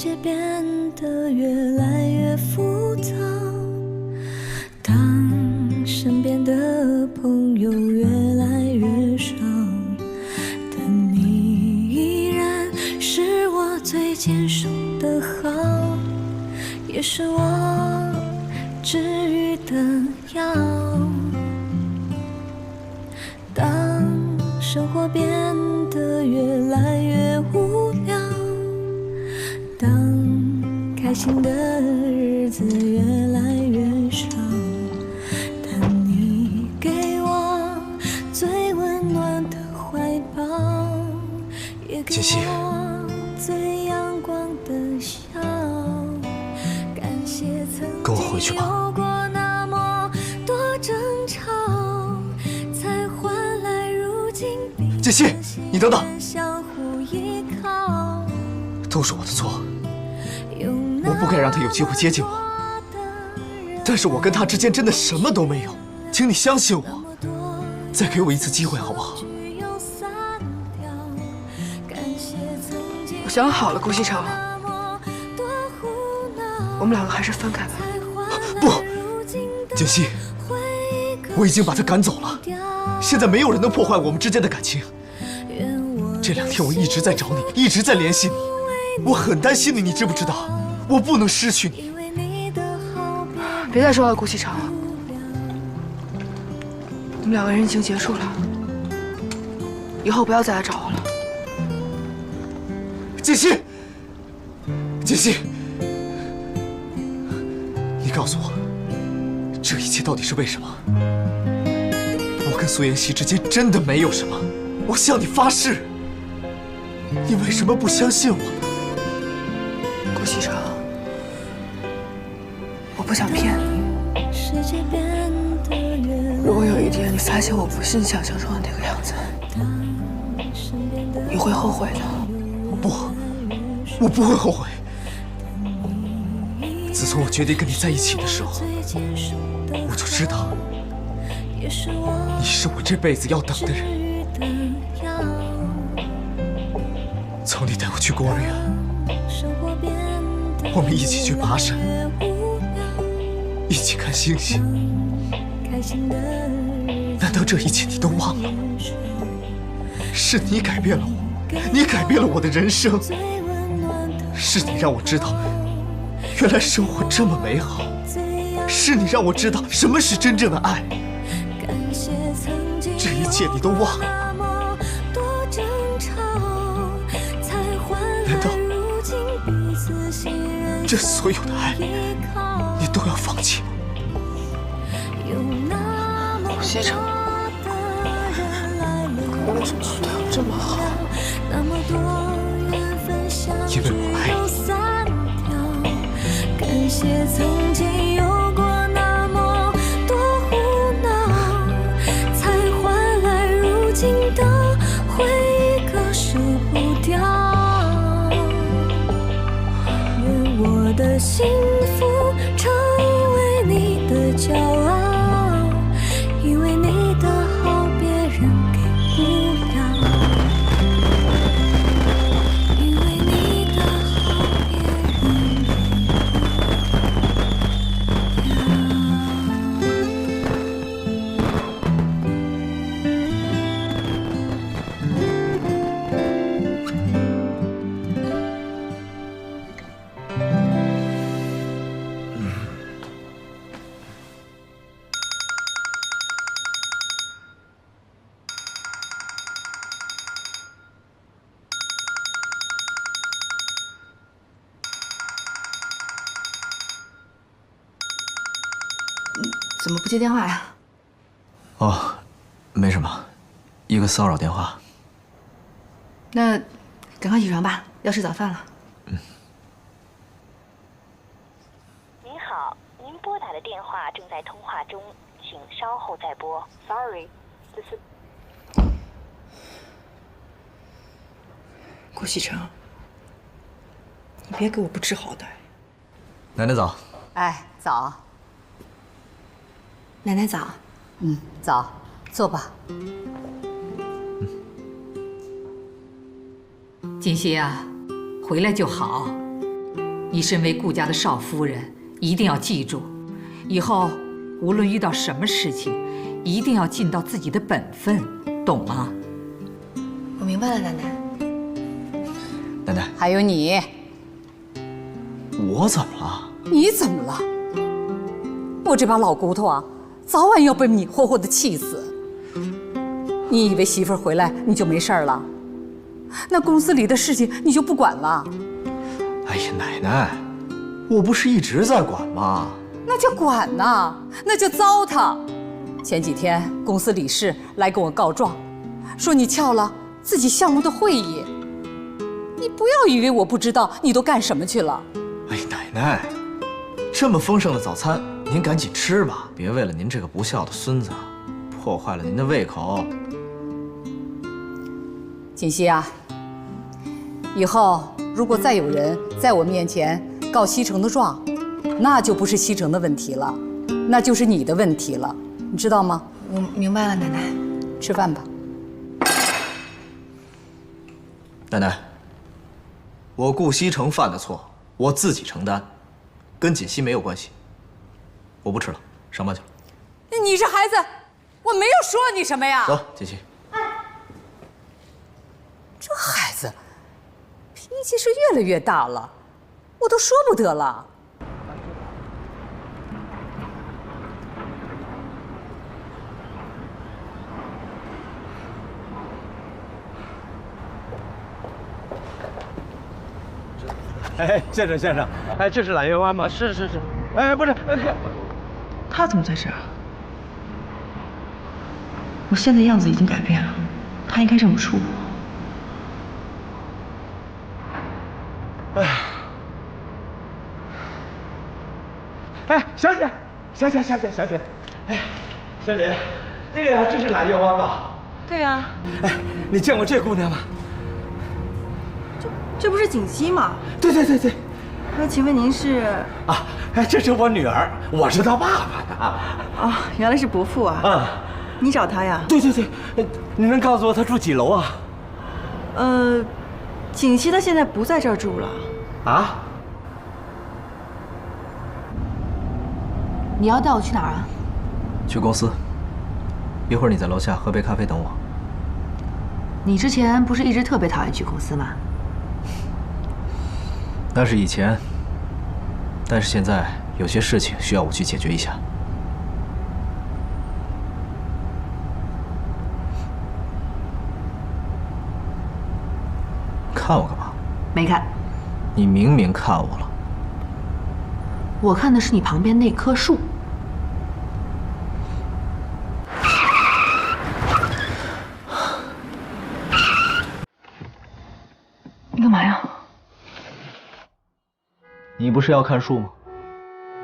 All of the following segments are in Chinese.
界变得越来越复杂，当身边的朋友越来越少，但你依然是我最坚守的好，也是我治愈的药。当生活变得越来越无聊，当开心的日子越来越少，但你给我最温暖的怀抱，也给我最阳光的笑。感谢曾经有过那么多争吵，才换来如今杰西，你等等，相互依靠。都是我的错，我不该让他有机会接近我。但是我跟他之间真的什么都没有，请你相信我，再给我一次机会好不好？我想好了，顾西城，我们两个还是分开吧。不，杰西，我已经把他赶走了，现在没有人能破坏我们之间的感情。这2天我一直在找你，一直在联系你，我很担心你，你知不知道？我不能失去你。别再说了，顾西城，我们2个人已经结束了，以后不要再来找我了。杰西，杰西，你告诉我，这一切到底是为什么？我跟苏妍希之间真的没有什么，我向你发誓。你为什么不相信我呢？顾西城，我不想骗你。如果有一天你发现我不是你想象中的那个样子，你会后悔的。不，我不会后悔。自从我决定跟你在一起的时候，我就知道你是我这辈子要等的人。从你带我去孤儿院，我们一起去爬山，一起看星星，难道这一切你都忘了？是你改变了我，你改变了我的人生，是你让我知道原来生活这么美好，是你让我知道什么是真正的爱。这一切你都忘了？难道这所有的爱你都要放弃吗？顾西城，你为什么要对我这么好？因为我爱你。感谢曾经有过那么多胡闹，才换来如今的回忆割舍不掉。愿我的幸福成为你的骄傲，因为你的好别人给不了，因为你的好别人怎么不接电话呀？哦，没什么，一个骚扰电话。那赶快起床吧，要吃早饭了。您好，您拨打的电话正在通话中，请稍后再拨。Sorry， 这是。顾西城，你别给我不知好歹。奶奶早。哎，早。奶奶早。早，坐吧。锦溪啊，回来就好。你身为顾家的少夫人，一定要记住，以后无论遇到什么事情，一定要尽到自己的本分，懂吗？我明白了，奶奶。奶奶，还有你，我怎么了？你怎么了？我这把老骨头啊，早晚要被你活活的气死。你以为媳妇儿回来你就没事儿了？那公司里的事情你就不管了？哎呀，奶奶，我不是一直在管吗？那叫管呐，那叫糟蹋。前几天公司理事来跟我告状，说你撬了自己项目的会议。你不要以为我不知道你都干什么去了。哎，奶奶，这么丰盛的早餐，您赶紧吃吧，别为了您这个不孝的孙子，破坏了您的胃口。锦溪啊，以后如果再有人在我面前告西城的状，那就不是西城的问题了，那就是你的问题了，你知道吗？我明白了，奶奶。吃饭吧。奶奶，我顾西城犯的错，我自己承担，跟锦溪没有关系。我不吃了，上班去了。你这孩子，我没有说你什么呀。走，锦溪。这孩子脾气是越来越大了，我都说不得了。哎，先生，哎，这是揽月湾吗？是。哎，不是，他怎么在这儿？我现在样子已经改变了，他应该认不出我。哎，小姐，哎，小姐，这是揽月湾吧？对呀。哎，你见过这姑娘吗？这不是锦溪吗？对。那请问您是？啊，哎，这是我女儿，我是她爸爸呀。啊，原来是伯父啊。啊，你找他呀？对，你能告诉我她住几楼啊？锦溪她现在不在这儿住了。啊？你要带我去哪儿啊？去公司。一会儿你在楼下喝杯咖啡等我。你之前不是一直特别讨厌去公司吗？那是以前，但是现在有些事情需要我去解决一下。看我干嘛？没看。你明明看我了。我看的是你旁边那棵树。你干嘛呀？你不是要看树吗？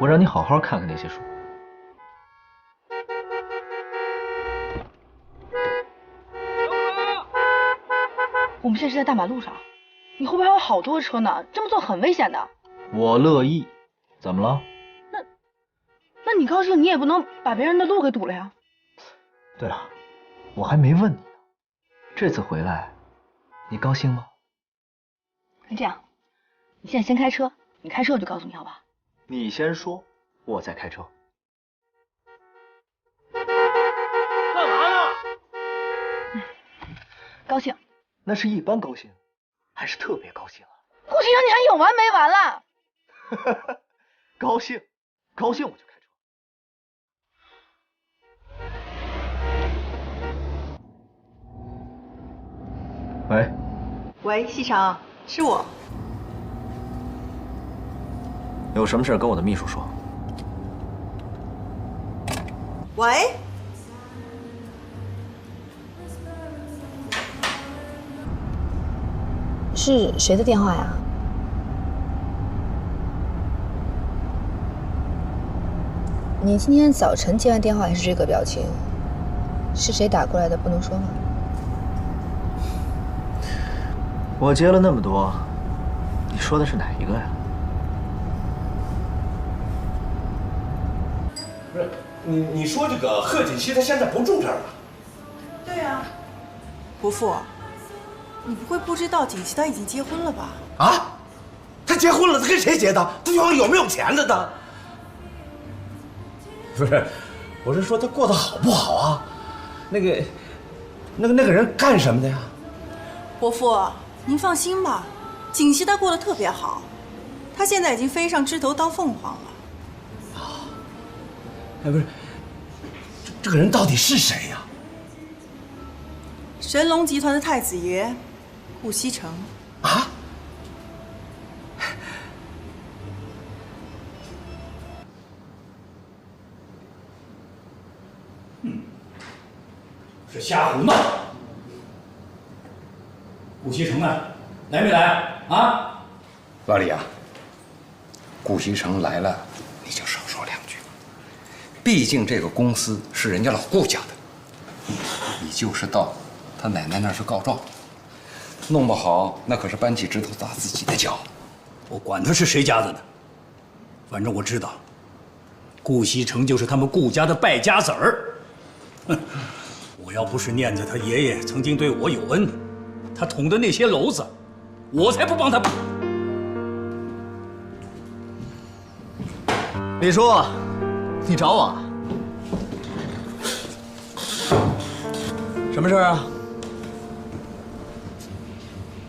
我让你好好看看那些树。我们现在是在大马路上，你后边还有好多车呢，这么做很危险的。我乐意，怎么了？那你高兴，你也不能把别人的路给堵了呀。对了，我还没问你呢，这次回来，你高兴吗？那这样，你现在先开车，你开车我就告诉你，好吧？你先说，我再开车。干嘛呢？高兴。那是一般高兴，还是特别高兴啊？顾先生，你还有完没完了？高兴我就开车。喂，西城，是我。有什么事跟我的秘书说。喂。是谁的电话呀？你今天早晨接完电话还是这个表情？是谁打过来的？不能说吗？我接了那么多，你说的是哪一个呀？不是，你说这个贺锦溪他现在不住这儿了？对呀。伯父，你不会不知道锦溪她已经结婚了吧？啊？他结婚了，他跟谁结的？对方有没有钱了的？不是，我是说他过得好不好啊？那个人干什么的呀？伯父，您放心吧，锦溪她过得特别好，她现在已经飞上枝头当凤凰了。啊，哎，不是，这个人到底是谁呀？神龙集团的太子爷，顾西城。啊？是瞎胡闹！顾西城呢？来没来啊？老李啊，顾西城来了，你就少说两句。毕竟这个公司是人家老顾家的，你就是到他奶奶那儿去告状，弄不好那可是搬起石头砸自己的脚。我管他是谁家的呢，反正我知道，顾西城就是他们顾家的败家子儿。哼！我要不是念着他爷爷曾经对我有恩，他捅的那些篓子，我才不帮他补。李叔，你找我？什么事啊？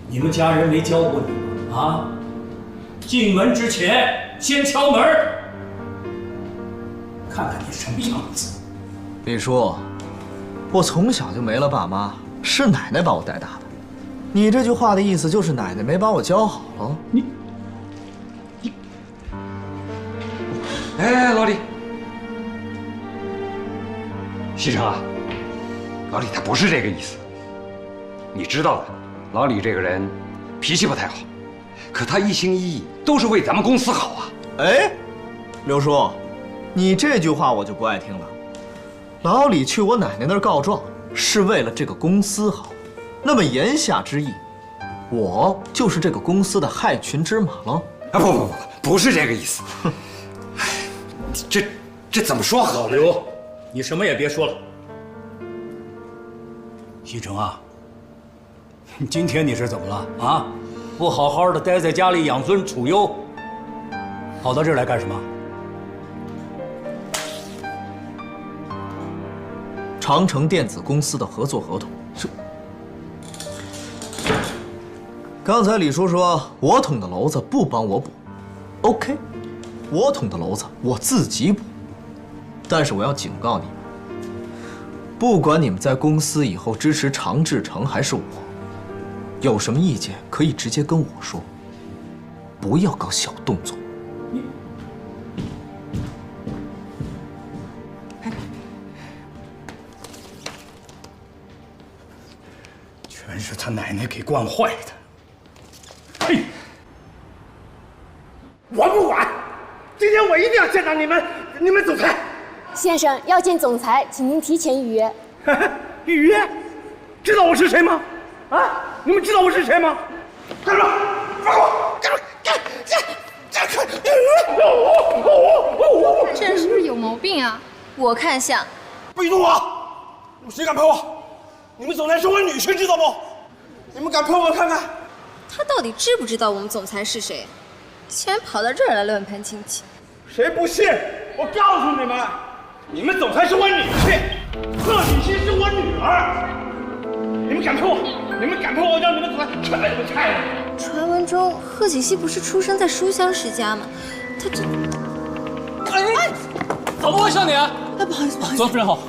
你们家人没教过你吗？啊，进门之前先敲门，看看你什么样子。李叔，我从小就没了爸妈，是奶奶把我带大的。你这句话的意思就是奶奶没把我教好了？哎，老李，西城啊，老李他不是这个意思。你知道的，老李这个人脾气不太好，可他一心一意都是为咱们公司好啊。哎，刘叔，你这句话我就不爱听了。老李去我奶奶那儿告状，是为了这个公司好，那么言下之意，我就是这个公司的害群之马了？啊，不是这个意思。这怎么说好？老刘，你什么也别说了。西城啊，今天你是怎么了啊？不好好的待在家里养尊处优，跑到这儿来干什么？长城电子公司的合作合同是。刚才李叔说我捅的篓子不帮我补 ，OK， 我捅的篓子我自己补。但是我要警告你们，不管你们在公司以后支持常志成还是我，有什么意见可以直接跟我说，不要搞小动作。全是他奶奶给惯坏的。嘿，我不管，今天我一定要见到你们总裁。先生要见总裁，请您提前预约。预约？知道我是谁吗？啊，你们知道我是谁吗？干什么？放我！干什么？这人是不是有毛病啊？我看像。别动我！谁敢碰我？你们总裁是我女婿，知道不？你们敢碰我看看？他到底知不知道我们总裁是谁？竟然跑到这儿来乱攀亲戚。谁不信？我告诉你们，你们总裁是我女婿，贺锦熙是我女儿。你们敢碰我？你们敢碰我，让你们总裁全被你们拆了。传闻中，贺锦熙不是出生在书香世家吗？他这……哎，怎么回事你？哎，不好意思，不好意思。左夫人好。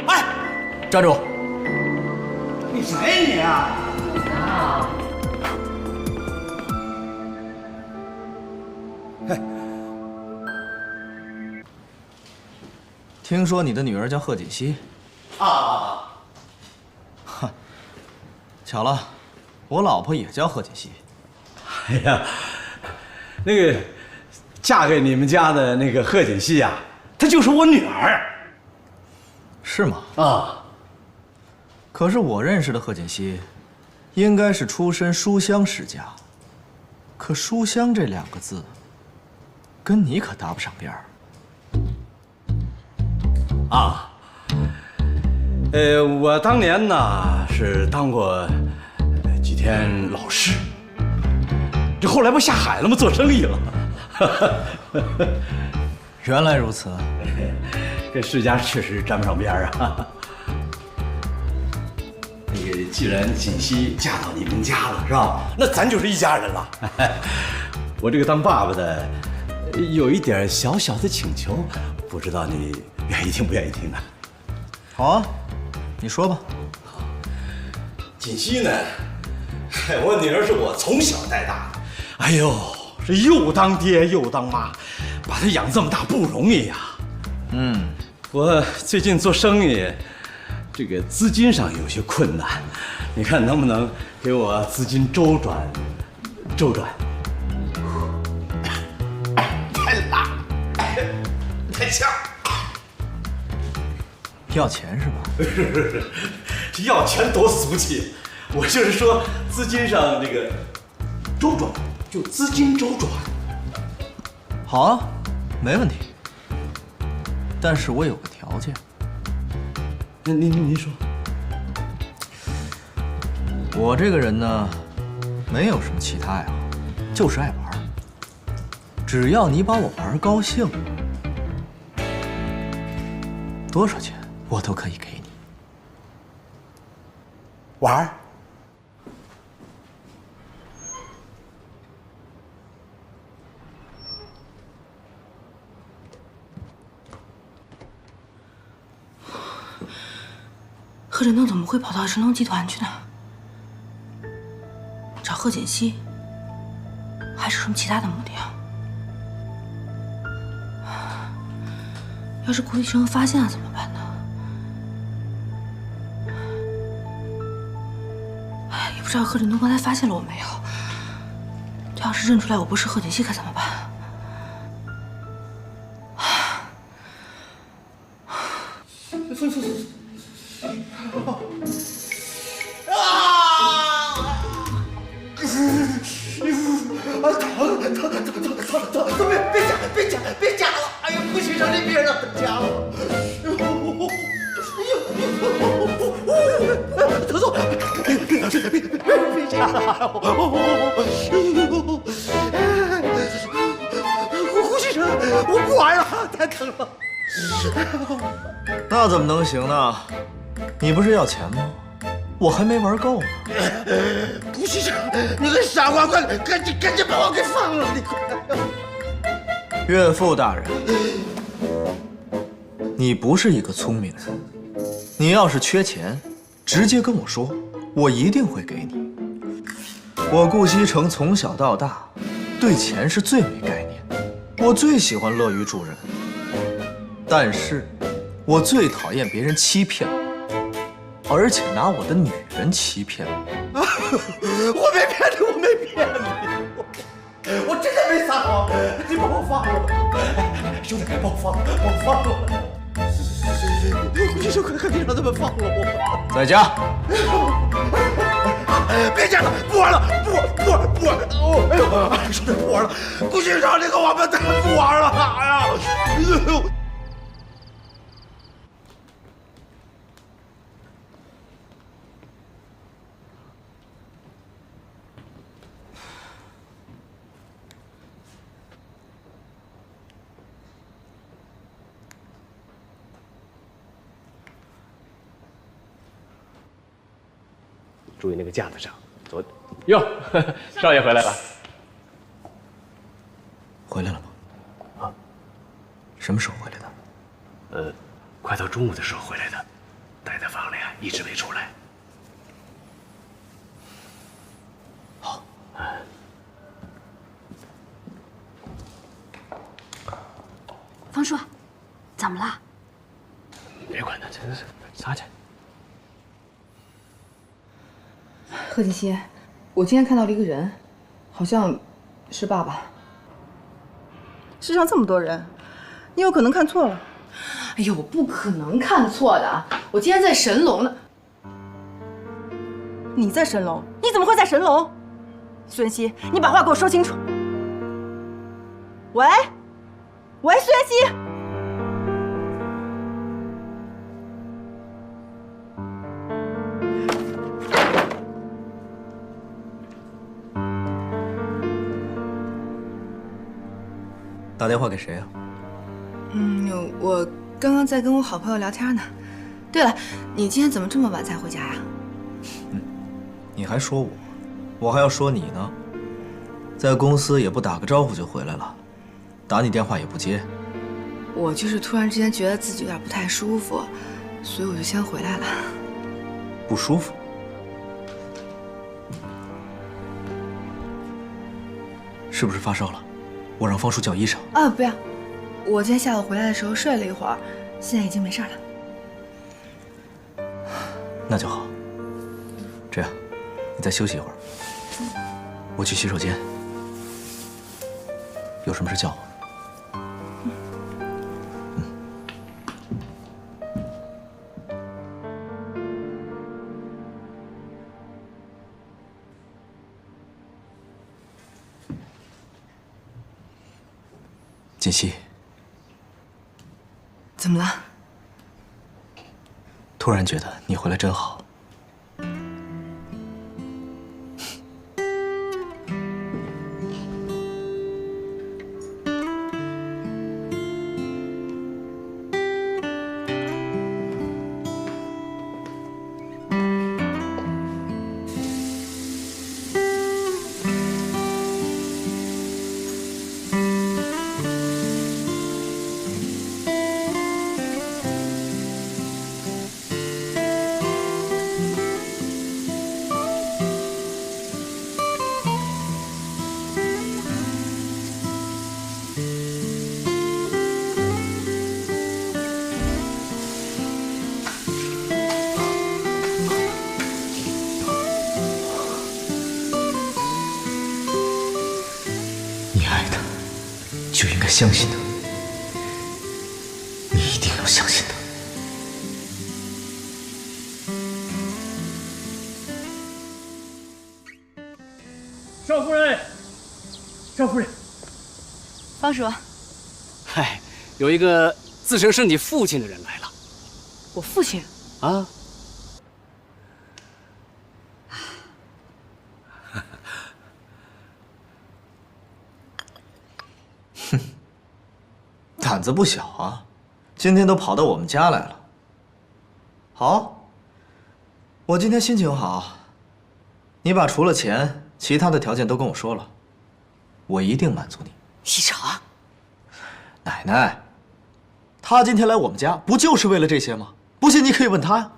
哎，站住！你谁你啊？听说你的女儿叫贺锦熙？啊！哈，巧了，我老婆也叫贺锦熙。哎呀，那个嫁给你们家的那个贺锦熙呀，她就是我女儿。是吗？啊。可是我认识的贺锦熙，应该是出身书香世家。可书香这两个字，跟你可搭不上边儿。啊，我当年呢是当过几天老师，这后来不下海了吗？做生意了。原来如此，跟世家确实沾不上边啊。那个，既然锦溪嫁到你们家了，是吧？那咱就是一家人了。我这个当爸爸的，有一点小小的请求，不知道你愿意听不愿意听呢？好啊，你说吧。锦溪呢，我女儿是我从小带大的，哎呦，是又当爹又当妈，把她养这么大不容易呀。我最近做生意，这个资金上有些困难，你看能不能给我资金周转？太辣，太呛。要钱是吧？不是，这要钱多俗气。我就是说资金上这个周转，就资金周转。好啊，没问题。但是我有个条件。您说。我这个人呢，没有什么其他爱好，就是爱玩。只要你把我玩高兴了，多少钱我都可以给你。玩？贺振东怎么会跑到神龙集团去呢？找贺锦熙，还是什么其他的目的啊？要是顾医生发现了怎么办呢？哎，也不知道贺振东刚才发现了我没有。他要是认出来我不是贺锦熙，可怎么办？别夹了！哎呀，不许让这别让他夹了！特总，别夹了！胡先生，我不玩了，太疼了。那怎么能行呢？你不是要钱吗？我还没玩够呢。胡先生，你个傻瓜，赶紧把我给放了！你快！岳父大人，你不是一个聪明人。你要是缺钱，直接跟我说，我一定会给你。我顾西城从小到大，对钱是最没概念的。我最喜欢乐于助人，但是，我最讨厌别人欺骗我，而且拿我的女人欺骗我。我没骗你，我没骗你。我真的没撒谎，你把我放了，兄弟，把我放了，把我放了。胡先生，快点让他们放了我。在家。别讲了，不玩了，不玩了！哦，兄弟，不玩了。胡先生，这个王八蛋，不玩了！哎呀！注意那个架子上，哟，少爷回来了。回来了吗？啊，什么时候回来的？快到中午的时候回来的，待在房里啊，一直没出来。好。方叔，怎么了？别管他，真是擦去。贺锦熙，我今天看到了一个人，好像是爸爸。世上这么多人，你有可能看错了。哎呦，我不可能看错的，我今天在神龙呢。你在神龙？你怎么会在神龙？孙熙，你把话给我说清楚。喂，孙熙。打电话给谁啊？我刚刚在跟我好朋友聊天呢。对了，你今天怎么这么晚才回家呀？你还说我还要说你呢。在公司也不打个招呼就回来了，打你电话也不接。我就是突然之间觉得自己有点不太舒服，所以我就先回来了。不舒服？是不是发烧了？我让方叔叫医生。啊，不要，我今天下午回来的时候睡了一会儿，现在已经没事了。那就好。这样，你再休息一会儿，我去洗手间。有什么事叫我。锦溪，怎么了？突然觉得你回来真好。就应该相信他，你一定要相信他。少夫人，少夫人，方叔，嗨，有一个自称是你父亲的人来了。我父亲啊？胆子不小啊，今天都跑到我们家来了。好，我今天心情好，你把除了钱，其他的条件都跟我说了，我一定满足你。一成，奶奶，他今天来我们家，不就是为了这些吗？不信你可以问他呀。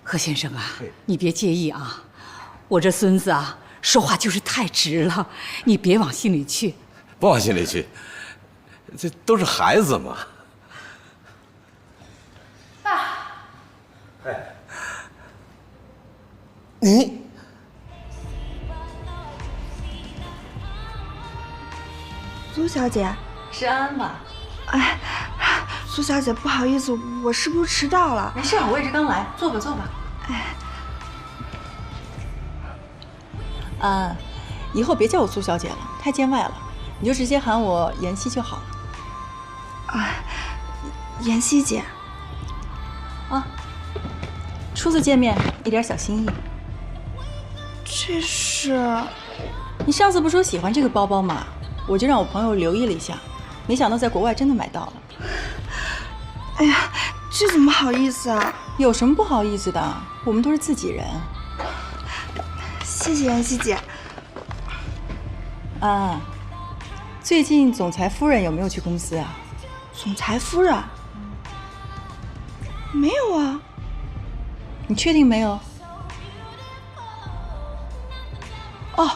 何先生啊，你别介意啊，我这孙子啊，说话就是太直了，你别往心里去。不往心里去，这都是孩子嘛。爸，哎，你苏小姐，是安安吧？哎，苏小姐，不好意思，我是不是迟到了？没事，我也是刚来，坐吧，坐吧。哎，以后别叫我苏小姐了，太见外了，你就直接喊我妍希就好了。啊，妍希姐。啊，初次见面，一点小心意。这是……你上次不说喜欢这个包包吗？我就让我朋友留意了一下，没想到在国外真的买到了。哎呀，这怎么好意思啊？有什么不好意思的？我们都是自己人。谢谢妍希姐。啊，最近总裁夫人有没有去公司啊？总裁夫人？没有啊。你确定没有？哦，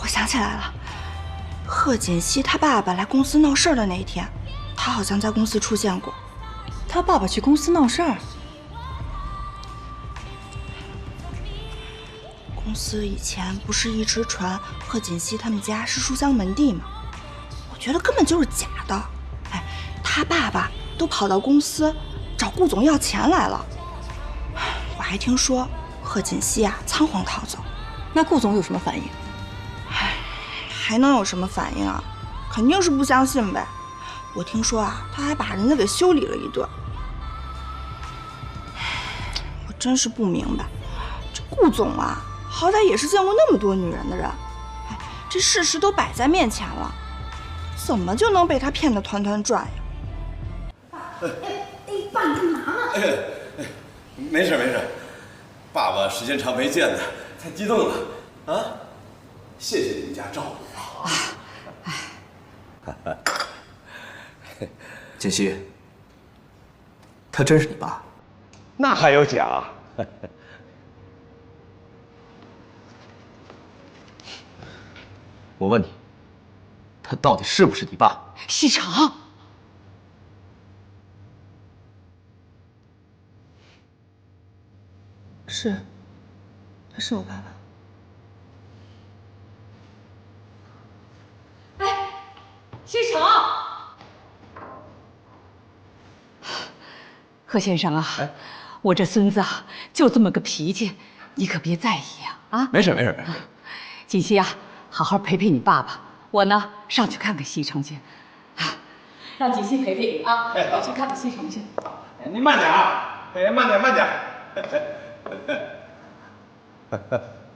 我想起来了，贺锦熙他爸爸来公司闹事儿的那一天，他好像在公司出现过。他爸爸去公司闹事儿？公司以前不是一直传贺锦熙他们家是书香门第吗？我觉得根本就是假的。哎，他爸爸都跑到公司找顾总要钱来了。我还听说贺锦熙啊仓皇逃走。那顾总有什么反应？唉，还能有什么反应啊？肯定是不相信呗。我听说啊，他还把人家给修理了一顿。我真是不明白，这顾总啊，好歹也是见过那么多女人的人，哎，这事实都摆在面前了，怎么就能被他骗得团团转呀？爸，你干嘛呢？没事没事，爸爸时间长没见的，太激动了啊！谢谢你们家照顾。锦溪，他真是你爸？那还有假？我问你，他到底是不是你爸？西城，是，他是我爸爸。西城，贺先生啊，我这孙子啊，就这么个脾气，你可别在意呀！啊，没事没事。锦溪呀，好好陪陪你爸爸，我呢上去看看西城去，让锦溪陪陪你啊，我去看看西城去。你慢点啊，慢点慢点。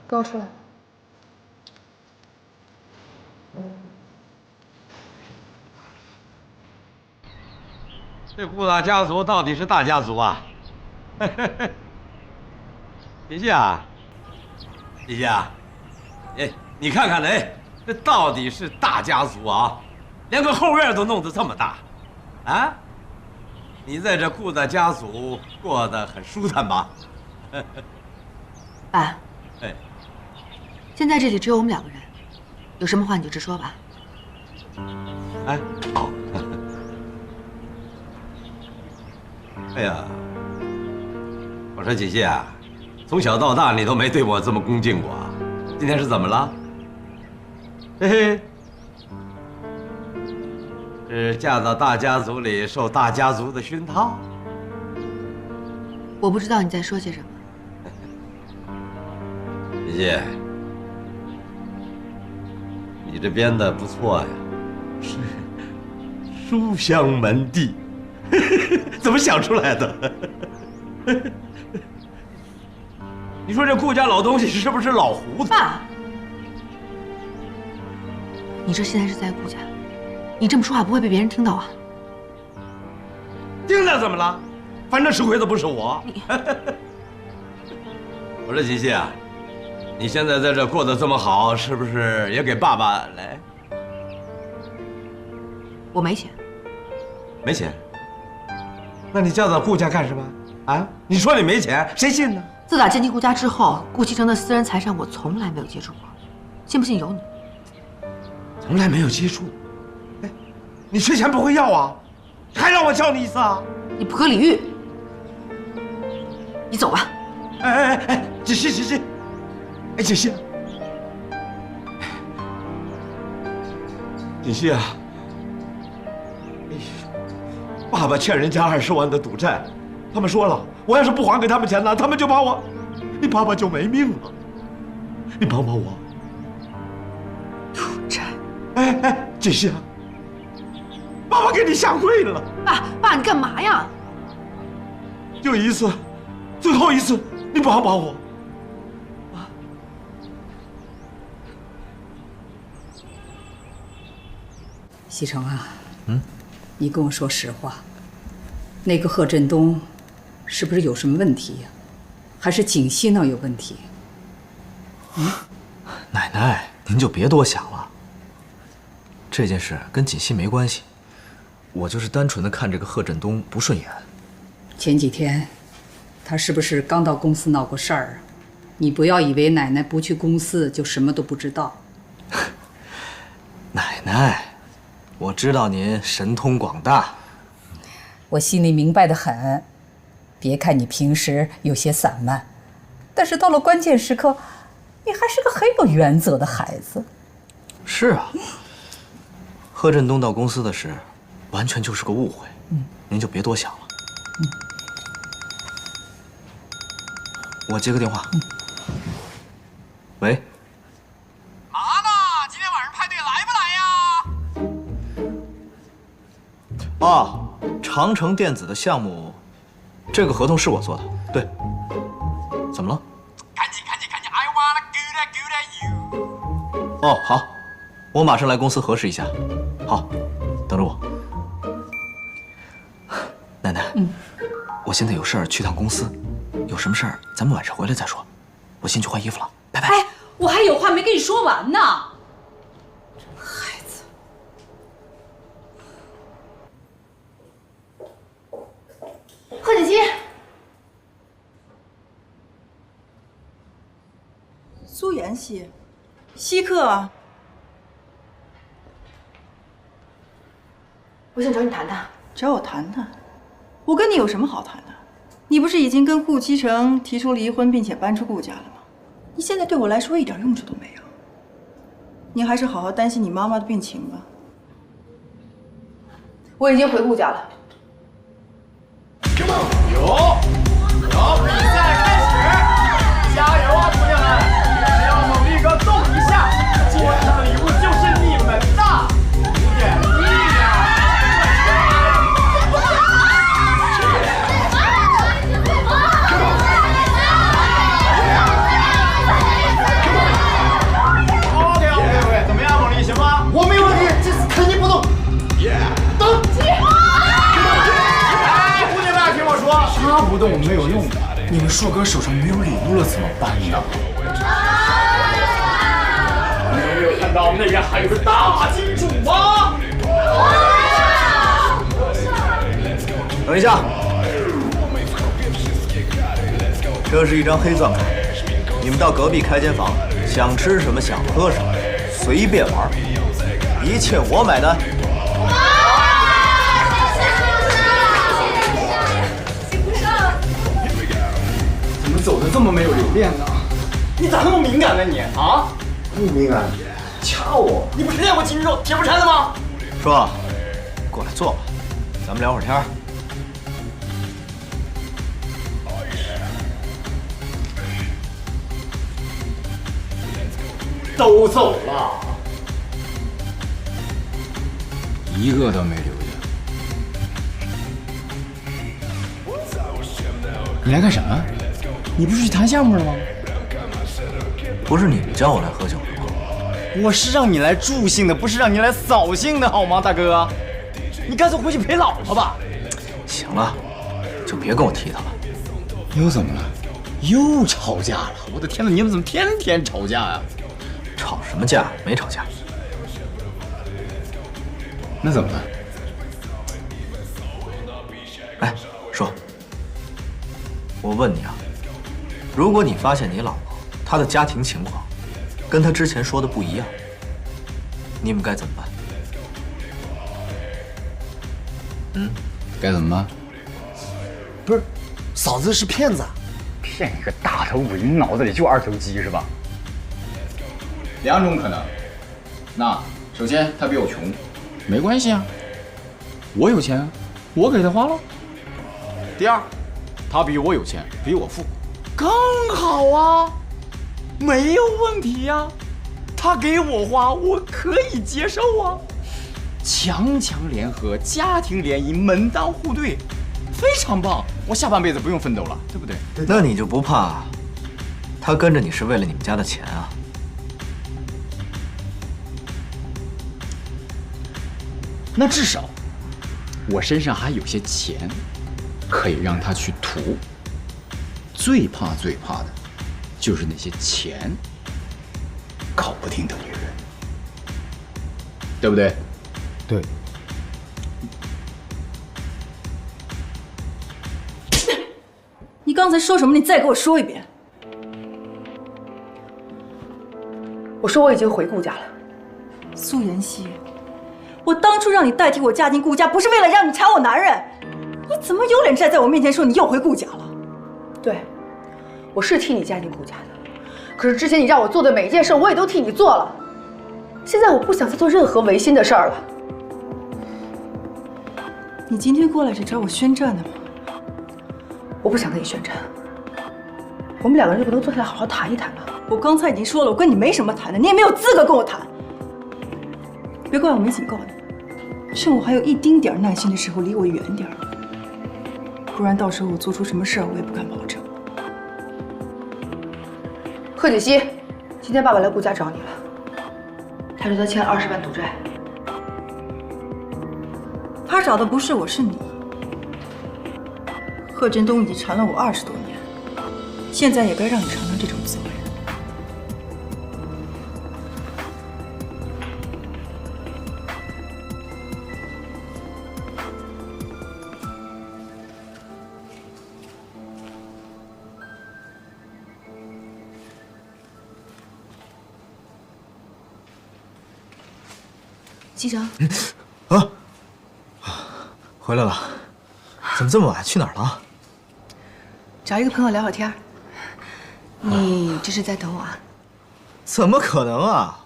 跟我出来。这顾大家族到底是大家族啊？锦溪啊，锦溪啊，你看看，这到底是大家族啊，连个后院都弄得这么大，啊？你在这顾大家族过得很舒坦吧？爸，现在这里只有我们2个人，有什么话你就直说吧。好。哎呀，我说锦溪啊，从小到大你都没对我这么恭敬过啊，今天是怎么了？嘿嘿，是嫁到大家族里受大家族的熏陶？我不知道你在说些什么。锦溪，你这编的不错呀，是书香门第。怎么想出来的？你说这顾家老东西是不是老糊涂？爸，你这现在是在顾家，你这么说话不会被别人听到啊？听到怎么了？反正吃亏的不是我。我说锦溪啊，你现在在这过得这么好，是不是也给爸爸来？我没钱。没钱？那你叫到顾家干什么？啊？你说你没钱，谁信呢？自打进顾家之后，顾西城的私人财产我从来没有接触过，信不信由你。从来没有接触。你缺钱不会要啊？还让我教你一次啊？你不可理喻。你走吧。锦溪，锦溪，锦溪啊！爸爸欠人家20万的赌债，他们说了，我要是不还给他们钱呢，他们就把我，你爸爸就没命了。你帮帮我。赌债？锦溪啊，爸爸给你下跪了。爸，你干嘛呀？就一次，最后一次，你帮帮我。西城啊，你跟我说实话，那个贺振东是不是有什么问题呀？还是锦溪那儿有问题？奶奶，您就别多想了。这件事跟锦溪没关系，我就是单纯的看这个贺振东不顺眼。前几天，他是不是刚到公司闹过事儿啊？你不要以为奶奶不去公司就什么都不知道。奶奶，我知道您神通广大，我心里明白得很。别看你平时有些散漫，但是到了关键时刻，你还是个很有原则的孩子。是啊，贺振东到公司的事，完全就是个误会。您就别多想了。我接个电话。喂。嘛呢？今天晚上派对来不来呀？长城电子的项目，这个合同是我做的。对。怎么了？赶紧 ！I wanna good at you。好。我马上来公司核实一下。好，等着我。奶奶，我现在有事儿去趟公司，有什么事儿咱们晚上回来再说。我先去换衣服了，拜拜。哎，我还有话没跟你说完呢。孩子，贺锦熙，苏妍希，稀客啊。我想找你谈谈。找我谈谈？我跟你有什么好谈的？你不是已经跟顾期成提出离婚，并且搬出顾家了吗？你现在对我来说一点用处都没有。你还是好好担心你妈妈的病情吧。我已经回顾家了。有，比赛开始，加油啊，姑娘们！只要猛力哥动一下，今晚上的礼物就是你们的。我没有问题，这次肯定不动。等。姑娘们听我说，他不动没有用的。你们硕哥手上没有礼物了怎么办呢？你有没有看到那边还有个大金主啊？等一下，这是一张黑钻卡，你们到隔壁开间房，想吃什么想喝什么，随便玩。一切我买单。怎么走的这么没有留恋呢？你咋那么敏感呢你啊？不敏感，掐我！你不是练过金肉铁布衫的吗？说，过来坐吧，咱们聊会儿天。都走了。一个都没留下。你来干什么？你不是去谈项目了吗？不是你们叫我来喝酒的吗？我是让你来助兴的，不是让你来扫兴的，好吗，大哥？你干脆回去陪老婆吧。行了，就别跟我提他了。又怎么了？又吵架了！我的天哪，你们怎么天天吵架呀？吵什么架？没吵架。那怎么办？哎，说，我问你啊，如果你发现你老婆她的家庭情况跟她之前说的不一样，你们该怎么办？该怎么办？不是，嫂子是骗子，骗一个大头鬼，你脑子里就二头肌是吧？两种可能。那首先他比我穷，没关系啊，我有钱，我给他花了。第二，他比我有钱，比我富，刚好啊，没有问题呀。他给我花，我可以接受啊。强强联合，家庭联谊，门当户对，非常棒。我下半辈子不用奋斗了，对不对？那你就不怕他跟着你是为了你们家的钱啊？那至少我身上还有些钱，可以让他去图。最怕的，就是那些钱搞不定的女人，对不对？对。你刚才说什么？你再给我说一遍。我说我已经回顾家了。苏妍希，我当初让你代替我嫁进顾家，不是为了让你缠我男人，你怎么有脸站在我面前说你又回顾家了？对，我是替你嫁进顾家的，可是之前你让我做的每一件事，我也都替你做了。现在我不想再做任何违心的事儿了。你今天过来是找我宣战的吗？我不想跟你宣战，我们两个人就不能坐下来好好谈一谈吗？我刚才已经说了，我跟你没什么谈的，你也没有资格跟我谈。别怪我没警告你，趁我还有一丁点耐心的时候离我远点儿，不然到时候我做出什么事儿我也不敢保证。贺锦熙，今天爸爸来顾家找你了，他说他欠了20万赌债。他找的不是我，是你。贺振东已经缠了我20多年，现在也该让你尝尝这种滋味。机长，回来了，怎么这么晚？去哪儿了？找一个朋友聊会儿天。你这是在等我啊？怎么可能啊！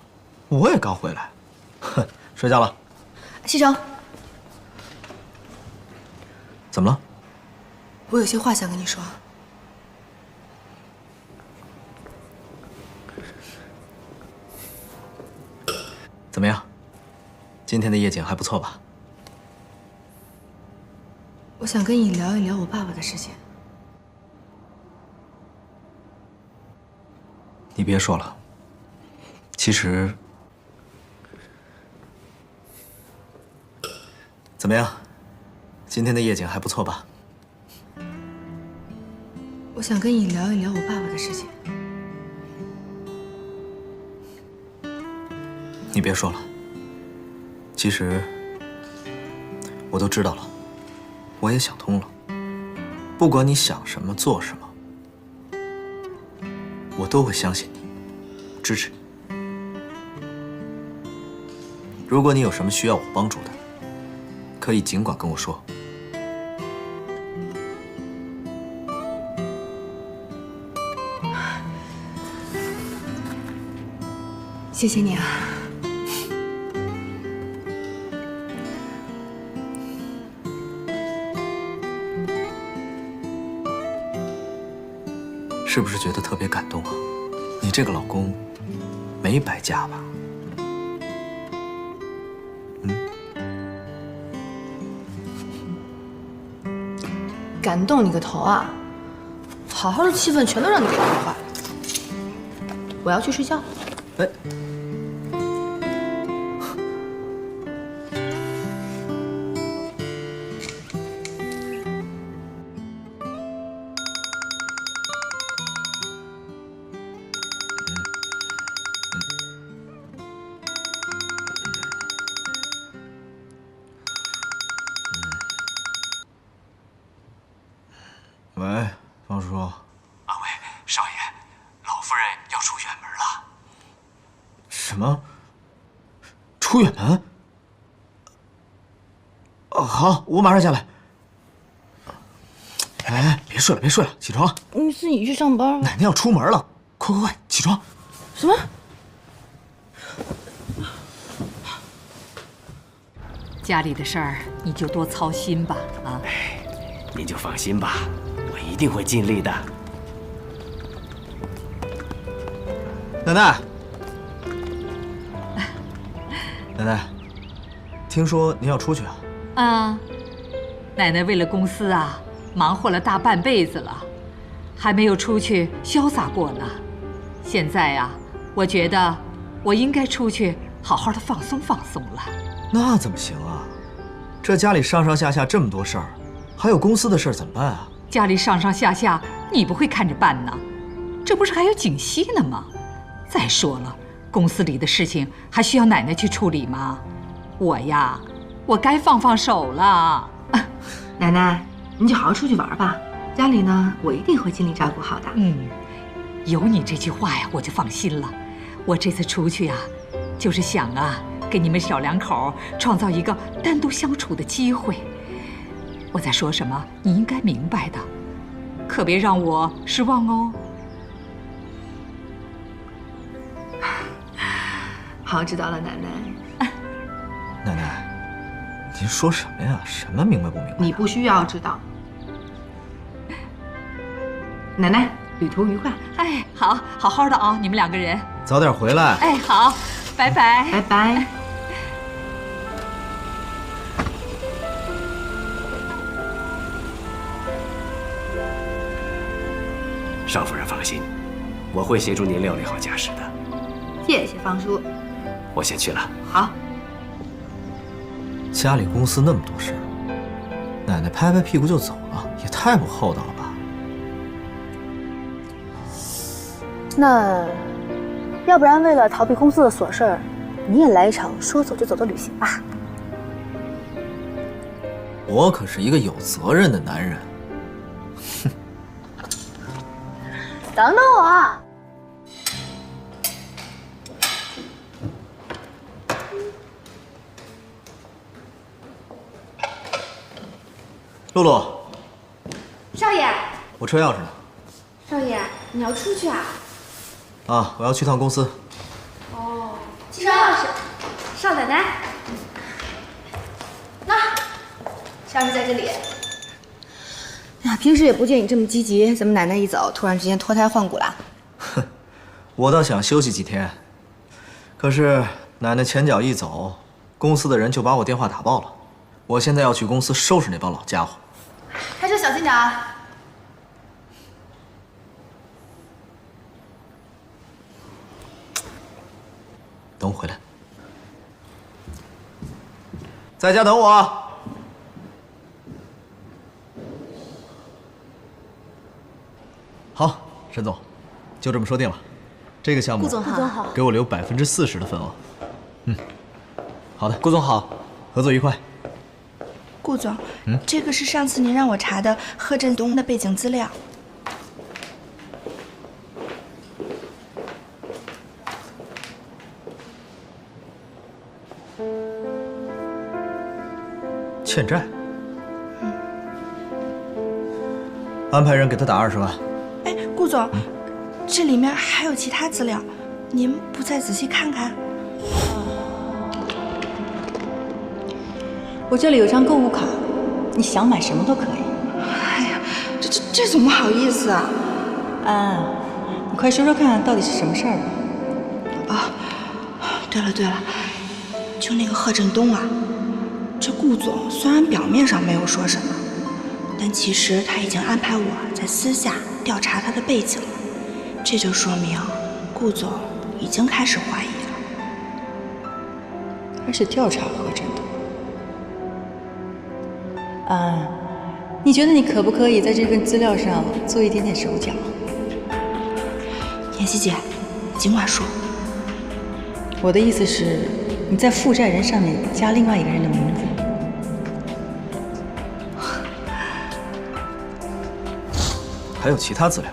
我也刚回来。哼，睡觉了。机长，怎么了？我有些话想跟你说。怎么样？今天的夜景还不错吧？我想跟你聊一聊我爸爸的事情。你别说了，其实怎么样？今天的夜景还不错吧？我想跟你聊一聊我爸爸的事情。你别说了，其实我都知道了，我也想通了。不管你想什么做什么，我都会相信你，支持你。如果你有什么需要我帮助的，可以尽管跟我说。谢谢你啊。是不是觉得特别感动啊？你这个老公没白嫁吧？感动你个头啊！好好的气氛全都让你给破坏了。我要去睡觉。哎。喂，方叔。喂，少爷，老夫人要出远门了。什么？出远门？哦，好，我马上下来。哎，别睡了，别睡了，起床。你自己去上班。奶奶要出门了，快快快，起床。什么？家里的事儿你就多操心吧，啊。您就放心吧，我一定会尽力的。奶奶，奶奶，听说您要出去啊？啊，奶奶为了公司啊，忙活了大半辈子了，还没有出去潇洒过呢。现在呀，我觉得我应该出去好好的放松放松了。那怎么行啊？这家里上上下下这么多事儿。还有公司的事儿怎么办啊？家里上上下下，你不会看着办呢？这不是还有景熙呢吗？再说了，公司里的事情还需要奶奶去处理吗？我呀，我该放放手了。奶奶，你就好好出去玩吧。家里呢，我一定会尽力照顾好的。有你这句话呀，我就放心了。我这次出去呀，就是想啊，给你们小两口创造一个单独相处的机会。我在说什么，你应该明白的，可别让我失望哦。好，知道了，奶奶。奶奶，您说什么呀？什么明白不明白？你不需要知道。奶奶，旅途愉快。哎，好，好好的啊，你们两个人。早点回来。哎，好，拜拜。拜拜。少夫人放心，我会协助您料理好家事的。谢谢方叔。我先去了。好。家里公司那么多事，奶奶拍拍屁股就走了，也太不厚道了吧？那，要不然为了逃避公司的琐事儿，你也来一场说走就走的旅行吧。我可是一个有责任的男人。哼。等等我。露露，少爷，我车钥匙呢？少爷，你要出去啊？啊，我要去趟公司。哦，车钥匙，少奶奶，那钥匙在这里。呀，平时也不见你这么积极，怎么奶奶一走，突然之间脱胎换骨了？哼，我倒想休息几天，可是奶奶前脚一走，公司的人就把我电话打爆了。我现在要去公司收拾那帮老家伙。开车小心点啊！等我回来，在家等我。好，沈总，就这么说定了。这个项目，顾总好，给我留40%的份额。嗯，好的，顾总好，合作愉快。顾总，这个是上次您让我查的贺振东的背景资料。欠债。安排人给他打20万。哎，顾总，这里面还有其他资料，您不再仔细看看？我这里有张购物卡，你想买什么都可以。哎呀，这怎么好意思啊？安，你快说说看，到底是什么事儿吧？啊，对了，就那个贺振东啊，这顾总虽然表面上没有说什么，但其实他已经安排我在私下调查他的背景了，这就说明顾总已经开始怀疑了。开始调查贺振东。安，你觉得你可不可以在这份资料上做一点点手脚？妍希姐，尽管说。我的意思是，你在负债人上面加另外一个人的名字。还有其他资料？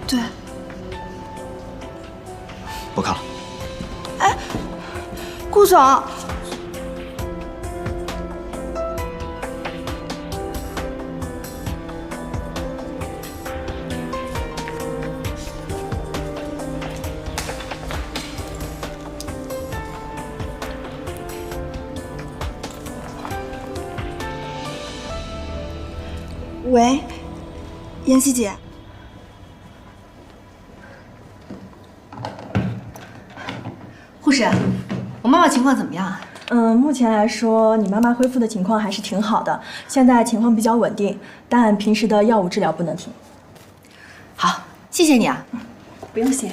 对。不看了。哎，顾总。喂，妍希姐。护士，我妈妈情况怎么样？目前来说，你妈妈恢复的情况还是挺好的，现在情况比较稳定，但平时的药物治疗不能停。好，谢谢你啊。不用谢。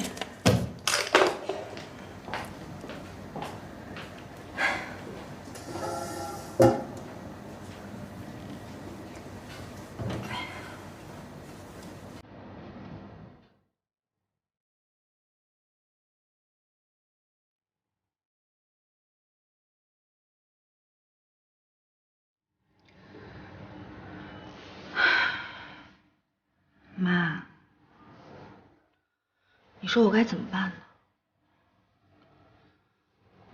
妈，你说我该怎么办呢？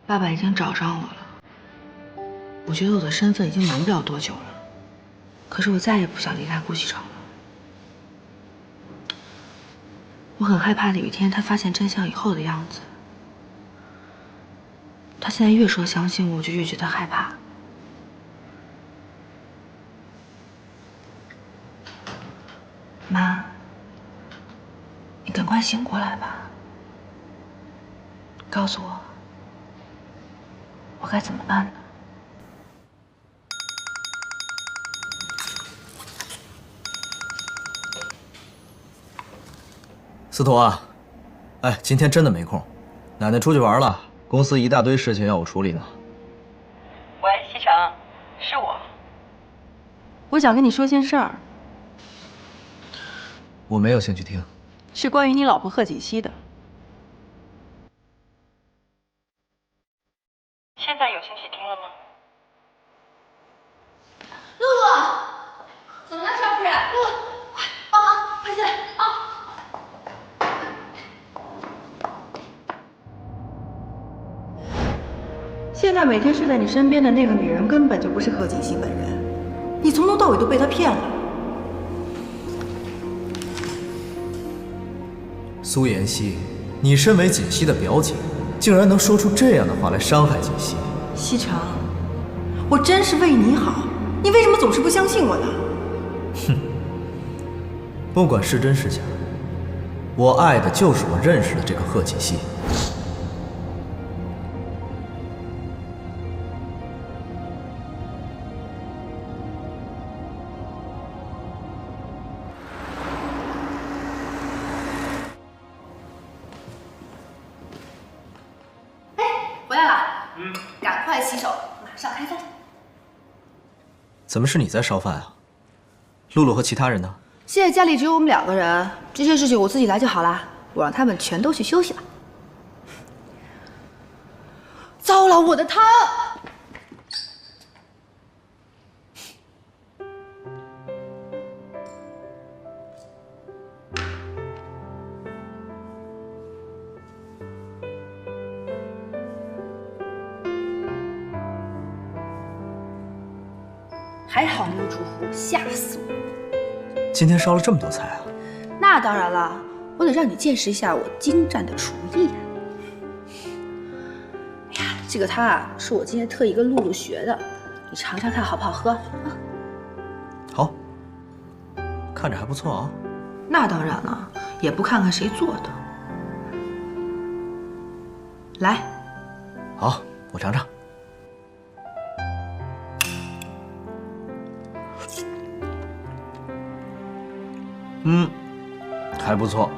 爸爸已经找上我了，我觉得我的身份已经瞒不了多久了，可是我再也不想离开顾西城了。我很害怕有一天他发现真相以后的样子。他现在越说相信我，我就越觉得害怕。妈，你赶快醒过来吧，告诉我，我该怎么办呢？司徒啊，哎，今天真的没空，奶奶出去玩了，公司一大堆事情要我处理呢。喂，西城，是我。我想跟你说件事儿，我没有兴趣听。是关于你老婆贺锦熙的。现在有兴趣听了吗？露露，怎么了，少夫人？露露，快帮忙，快进来啊！现在每天睡在你身边的那个女人根本就不是贺锦熙本人，你从头到尾都被她骗了。苏妍希，你身为锦溪的表姐，竟然能说出这样的话来伤害锦溪。西城，我真是为你好，你为什么总是不相信我呢？哼，不管是真是假，我爱的就是我认识的这个贺锦溪。回来了，赶快洗手，马上开饭。怎么是你在烧饭啊？露露和其他人呢？现在家里只有我们2个人，这些事情我自己来就好了。我让他们全都去休息了。糟了，我的汤！还好没有出乎，吓死我！今天烧了这么多菜啊？那当然了，我得让你见识一下我精湛的厨艺呀！哎呀，这个汤啊，是我今天特意跟露露学的，你尝尝看好不好喝啊？好，看着还不错啊。那当然了，也不看看谁做的。来，好，我尝尝。还不错，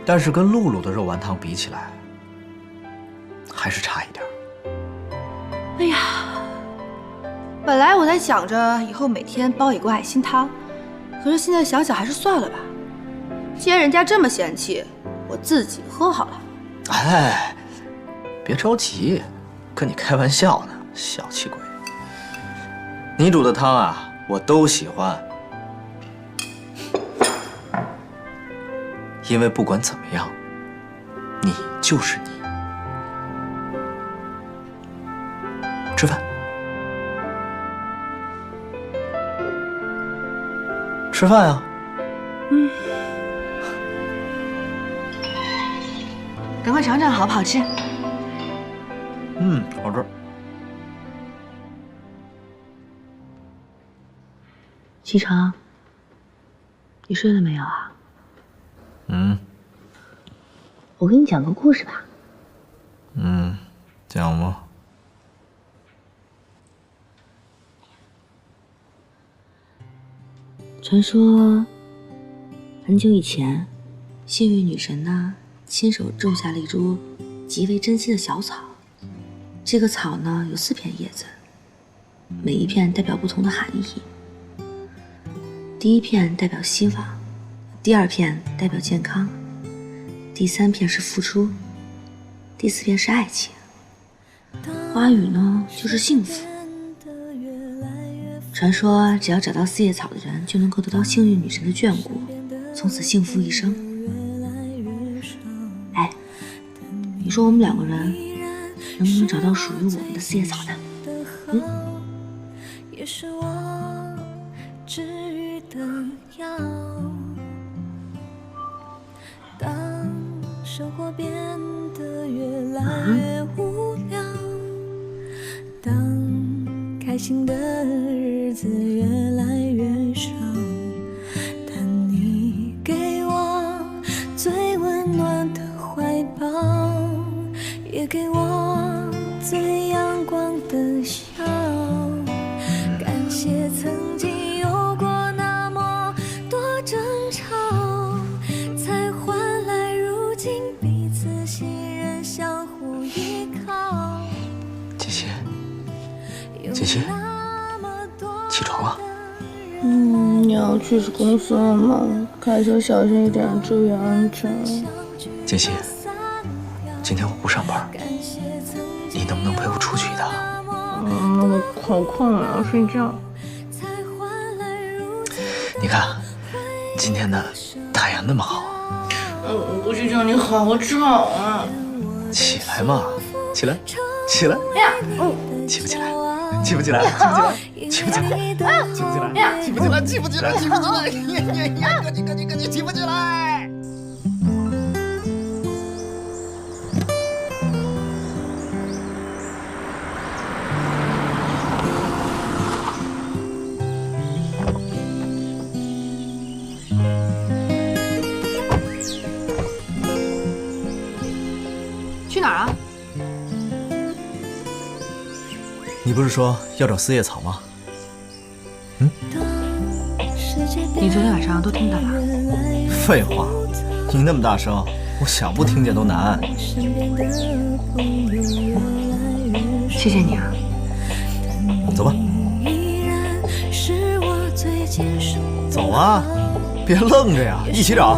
但是跟露露的肉丸汤比起来，还是差一点。哎呀，本来我在想着以后每天煲一锅爱心汤，可是现在想想还是算了吧。既然人家这么嫌弃，我自己喝好了。哎，别着急，跟你开玩笑呢，小气鬼。你煮的汤啊，我都喜欢。因为不管怎么样，你就是你。吃饭，吃饭啊！赶快尝尝好不好吃？好吃。西城，你睡了没有啊？我给你讲个故事吧。讲吧。传说，很久以前，幸运女神呢亲手种下了一株极为珍惜的小草。这个草呢有4片叶子，每一片代表不同的含义。第1片代表希望，第2片代表健康，第3片是付出，第4片是爱情。花语呢就是幸福。传说只要找到4叶草的人，就能够得到幸运女神的眷顾，从此幸福一生。哎，你说我们2个人能不能找到属于我们的4叶草呢？也是我治愈的药。当生活变得越来越无聊，当开心的日子越来越少，但你给我最温暖的怀抱，也给我最阳光的笑。感谢曾经有过那么多争吵，才换来如今彼此信任相互。熙，起床了。你要去公司了吗？开车小心一点，注意安全。简熙，今天我不上班，你能不能陪我出去一趟？我好困啊，要睡觉。你看，今天的太阳那么好。不去叫你好吵啊！起来嘛，起来，起来。哎呀，起不起来？起不起来？起不起来？起不起来？起不起来？起不起来？起不起来？起不起来？咯叽，起不起来！去哪儿啊？你不是说要找四叶草吗？你昨天晚上都听到了？废话，你那么大声，我想不听见都难。谢谢你啊。走吧。走啊，别愣着呀，一起找。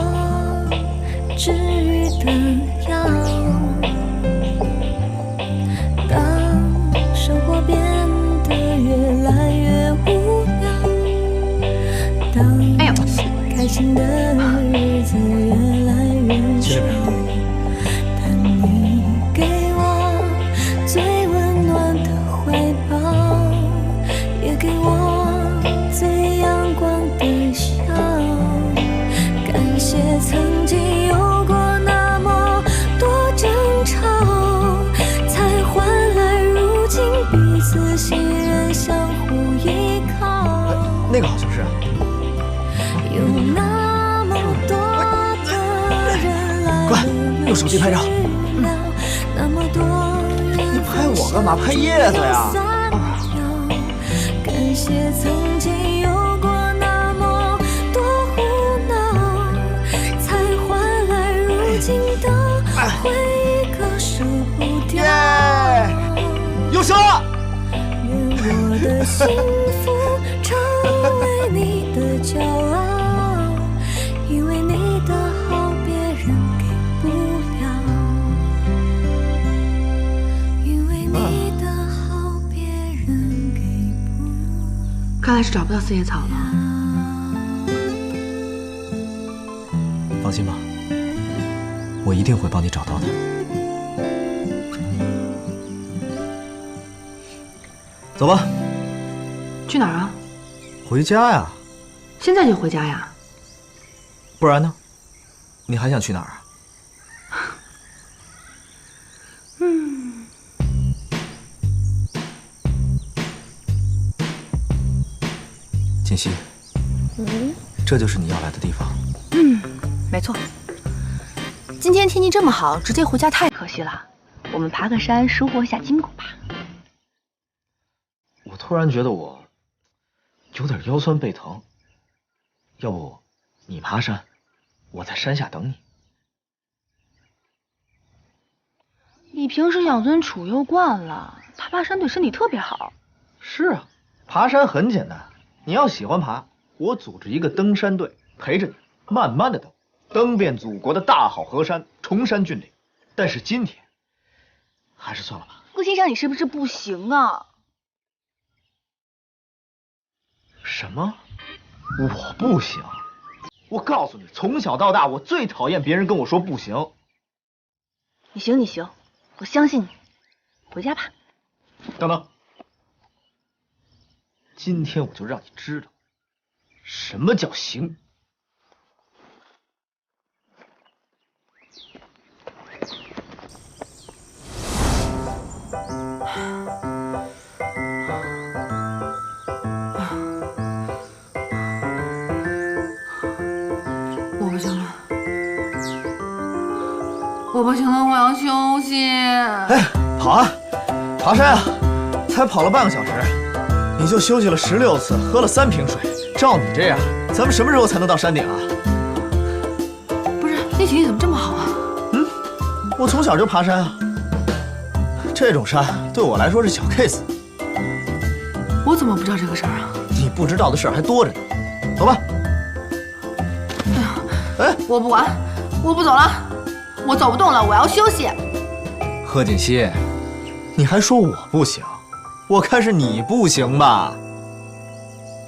生活变得越来越无聊，当开心的日子越来越少，但你给我最温暖的怀抱，也给我最阳光的笑。感谢曾经有过那么多争吵，才换来如今彼此信任，相互依靠。那个好像是。有那么多的人来快用手机拍照。那么多人你拍我干嘛？拍叶子呀！感谢曾经有过那么多胡闹，才换来如今的回忆，割舍不掉。优秀了！愿我的幸福成为你的骄傲，因为你的好别人给不了，因为你的好别人给不了。看来是找不到四叶草了。放心吧，我一定会帮你找到的。走吧。去哪儿啊？回家呀。现在就回家呀？不然呢？你还想去哪儿啊？锦溪，这就是你要来的地方。没错。今天天气这么好，直接回家太可惜了。我们爬个山，收获一下筋骨吧。我突然觉得我有点腰酸背疼，要不你爬山，我在山下等你。你平时养尊处优惯了，爬山对身体特别好。是啊，爬山很简单，你要喜欢爬，我组织一个登山队陪着你，慢慢的登遍祖国的大好河山，崇山峻岭。但是今天还是算了吧。顾先生，你是不是不行啊？什么？我不行？我告诉你，从小到大我最讨厌别人跟我说不行。你行，你行，我相信你。回家吧。等等，今天我就让你知道什么叫行。我不行了，我不行了，我要休息。哎，跑啊，爬山啊！才跑了半个小时，你就休息了16次，喝了3瓶水。照你这样，咱们什么时候才能到山顶啊？不是，你体力怎么这么好啊？我从小就爬山啊。这种山对我来说是小 case。我怎么不知道这个事儿啊？你不知道的事儿还多着呢。走吧。哎，我不管，我不走了，我走不动了，我要休息。贺锦熙，你还说我不行？我看是你不行吧？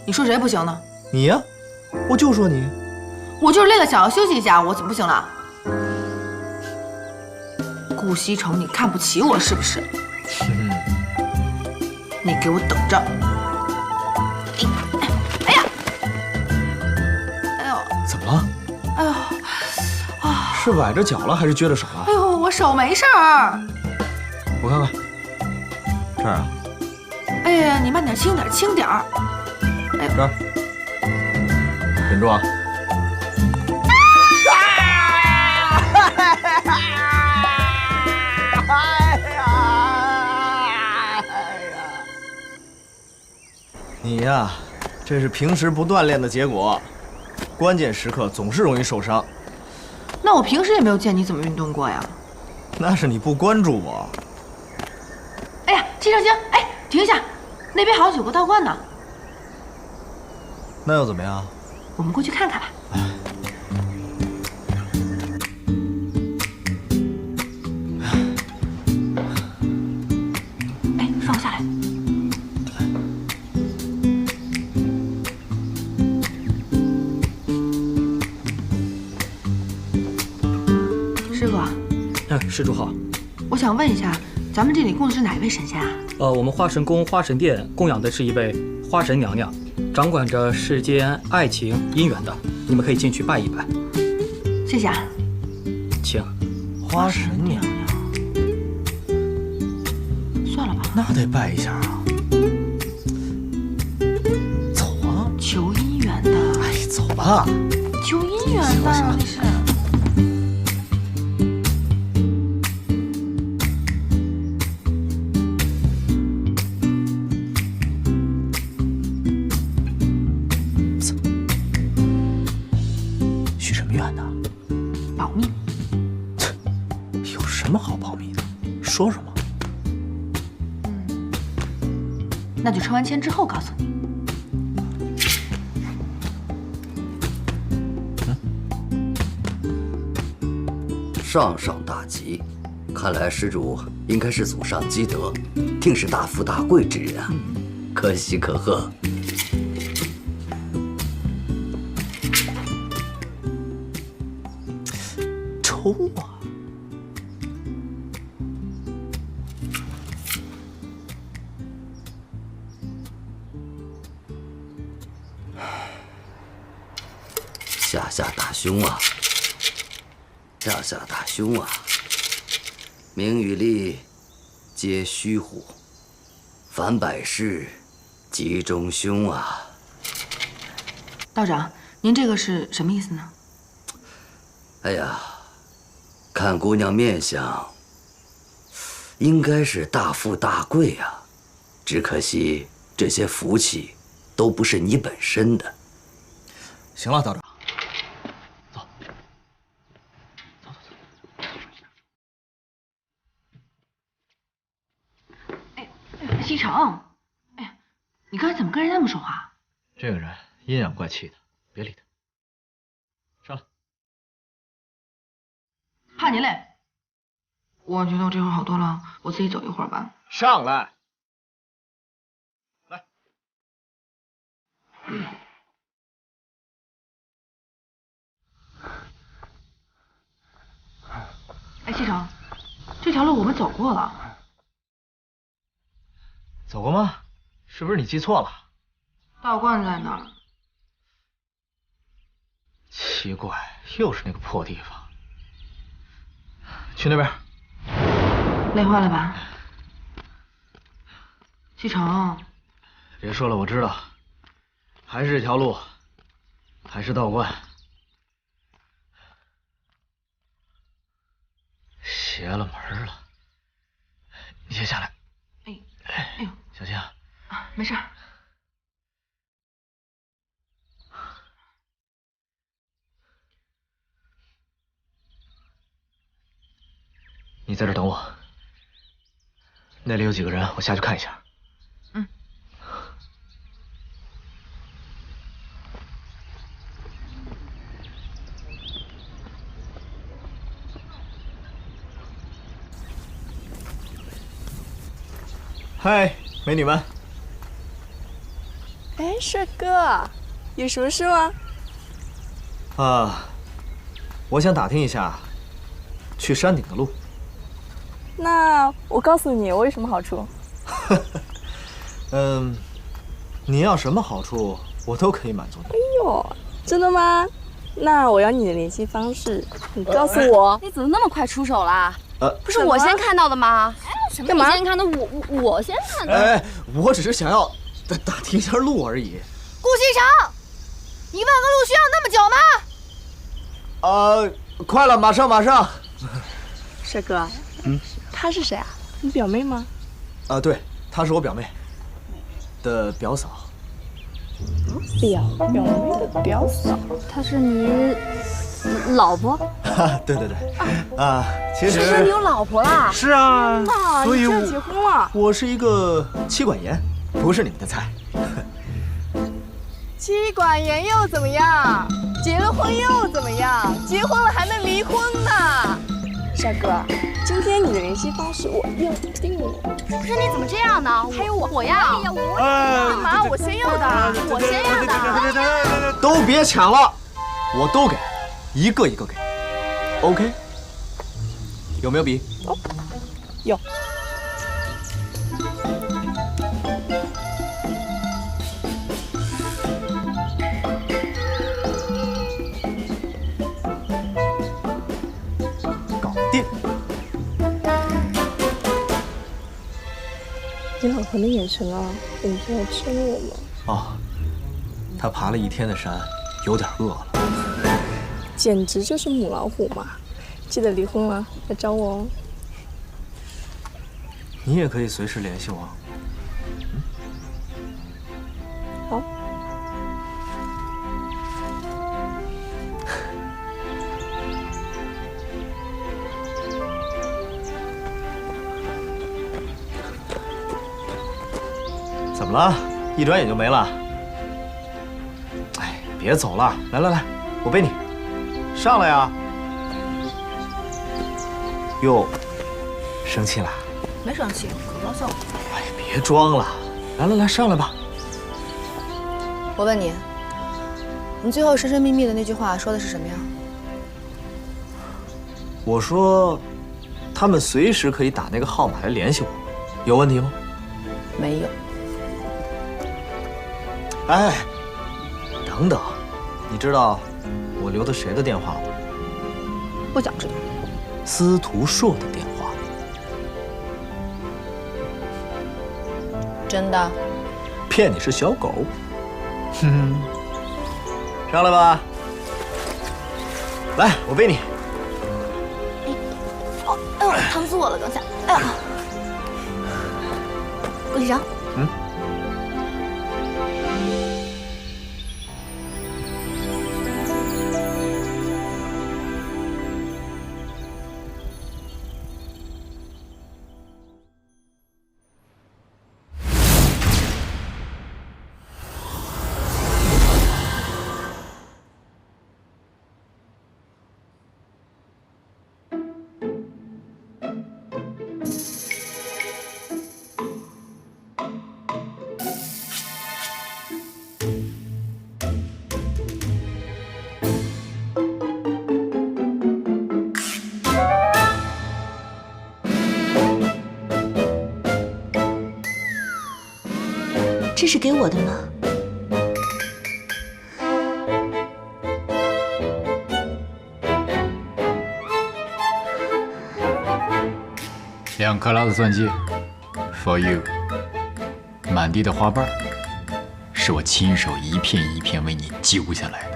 你说谁不行呢？你呀，我就说你。我就是累了，想要休息一下，我怎么不行了？顾西城，你看不起我是不是？你给我等着！哎呀！哎呦！怎么了？哎呦！啊！是崴着脚了还是撅着手了？哎呦，我手没事儿。我看看，这儿啊。哎呀，你慢点，轻点，轻点儿。哎呦，这儿，忍住啊！你呀，这是平时不锻炼的结果，关键时刻总是容易受伤。那我平时也没有见你怎么运动过呀。那是你不关注我。哎呀，季正兴，哎，停一下，那边好像有个道观呢。那又怎么样？我们过去看看吧。哎，放我下来。师傅啊，施主好。我想问一下，咱们这里供的是哪一位神仙啊？我们花神宫花神殿供养的是一位花神娘娘，掌管着世间爱情姻缘的，你们可以进去拜一拜。谢谢啊。请。花神娘娘，算了吧。那得拜一下啊。走啊！求姻缘的。哎，走吧。求姻缘的，你是。许什么愿呢？保密。有什么好保密的？说说嘛。那就抽完签之后告诉你。上上大吉，看来施主应该是祖上积德，定是大富大贵之人啊，可喜可贺。抽啊！下下大凶啊！下下大凶啊！名与利皆虚乎？凡百事吉中凶啊！道长，您这个是什么意思呢？哎呀，看姑娘面相，应该是大富大贵啊，只可惜这些福气都不是你本身的。行了，道长。西城，哎，你刚才怎么跟人那么说话？这个人阴阳怪气的，别理他。上来。怕您累。我觉得我这会儿好多了，我自己走一会儿吧。上来。来。哎，西城，这条路我们走过了。走过吗？是不是你记错了？道观在哪儿？奇怪，又是那个破地方。去那边。累坏了吧？西城。别说了，我知道，还是这条路，还是道观。邪了门了。你先下来。哎呦，小心啊！啊，没事儿。你在这等我，那里有几个人，我下去看一下。嗯。嗨，美女们。哎，帅哥，有什么事吗？我想打听一下，去山顶的路。那我告诉你，我有什么好处？你要什么好处，我都可以满足你。哎呦，真的吗？那我要你的联系方式，你告诉我。你怎么那么快出手啦？不是什么我先看到的吗？什么？干嘛你先看的？我先看的。哎，我只是想要打听一下路而已。顾西城，你问个路需要那么久吗？快了，马上。帅哥，她是谁啊？你表妹吗？对，她是我表妹的表嫂。表妹的表嫂，她是你老婆？对，其实你有老婆啦？是啊，所以你这结婚了？我是一个妻管严，不是你们的菜。妻管严又怎么样？结了婚又怎么样？结婚了还能离婚呢？帅哥，今天你的联系方式我要定了。可是你怎么这样呢？还有我要。干嘛？我先要的，我先要的。都别抢了，我都给，一个一个给。OK？ 有没有笔？有。你老婆的眼神啊，你就要亲我吗？他爬了一天的山，有点饿了。简直就是母老虎嘛！记得离婚了来找我哦。你也可以随时联系我。好。怎么了？一转眼就没了。哎，别走了，来，我背你，上来呀！哟，生气啦？没生气，可高兴了。哎，别装了，来，上来吧。我问你，你最后神神秘秘的那句话说的是什么呀？我说，他们随时可以打那个号码来联系我，有问题吗？没有。哎，等等，你知道我留的谁的电话吗？不想知道。司徒硕的电话。真的？骗你是小狗。上来吧。来，我背你。哎呦，疼死我了！刚才，哎呀，顾局长。这是给我的吗？2克拉的钻戒 ，for you。满地的花瓣，是我亲手一片一片为你揪下来的。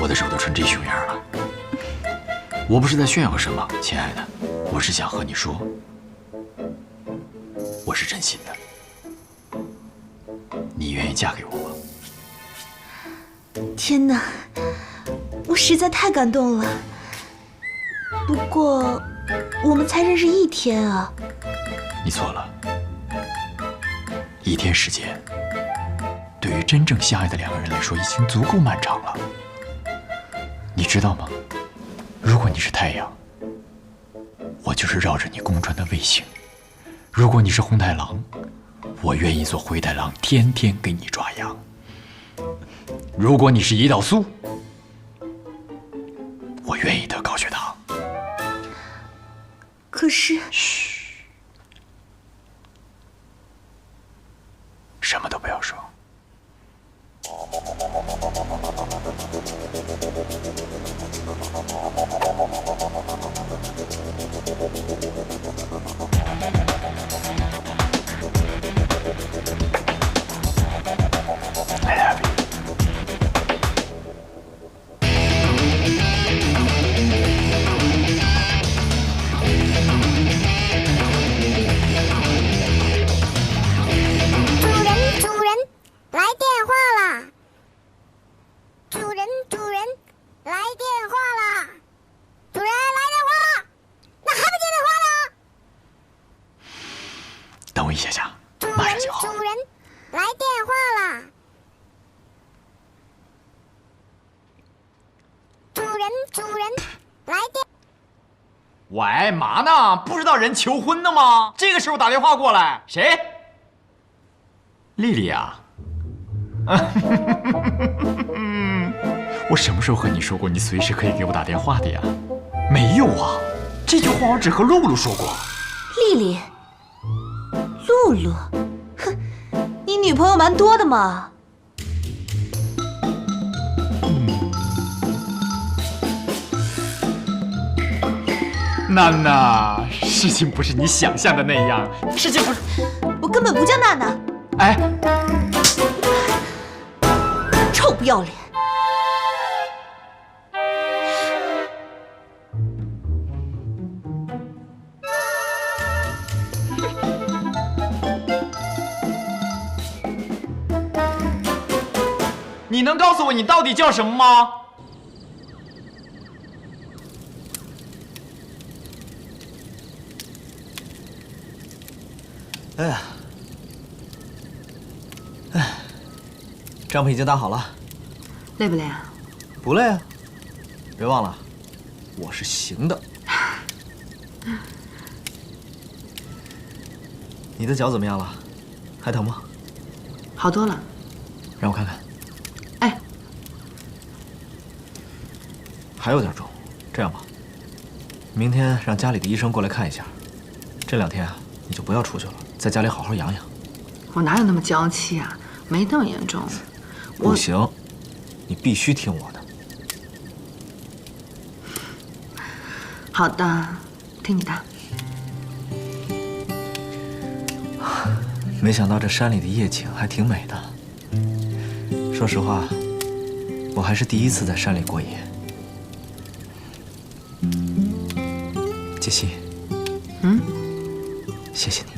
我的手都成这熊样了。我不是在炫耀什么，亲爱的，我是想和你说，我是真心的。你愿意嫁给我吗？天哪，我实在太感动了。不过，我们才认识1天啊。你错了，1天时间，对于真正相爱的2个人来说，已经足够漫长了。你知道吗？如果你是太阳，我就是绕着你公转的卫星；如果你是红太狼，我愿意做灰太狼，天天给你抓羊。如果你是胰岛素，我愿意得高血糖。可是，嘘，什么都不要说。I love you。主人，来电话啦！主人，来电话啦！主人来电话啦！那还不接电话呢？等我一下下，马上就好。主人，来电话啦！主人，来电。喂，嘛呢？不知道人求婚呢吗？这个时候打电话过来，谁？丽丽啊。我什么时候和你说过你随时可以给我打电话的呀？没有啊，这句话我只和露露说过。丽丽，露露，哼，你女朋友蛮多的嘛。娜娜，事情不是你想象的那样，事情不是……我根本不叫娜娜。哎，臭不要脸！你能告诉我你到底叫什么吗？哎呀，帐篷已经搭好了，累不累啊？不累啊，别忘了，我是行的。你的脚怎么样了？还疼吗？好多了。让我看看。哎，还有点重，这样吧，明天让家里的医生过来看一下。这2天啊，你就不要出去了，在家里好好养养。我哪有那么娇气啊？没那么严重。不行，你必须听我的。好的，听你的。没想到这山里的夜景还挺美的。说实话，我还是第一次在山里过夜。杰西，谢谢你。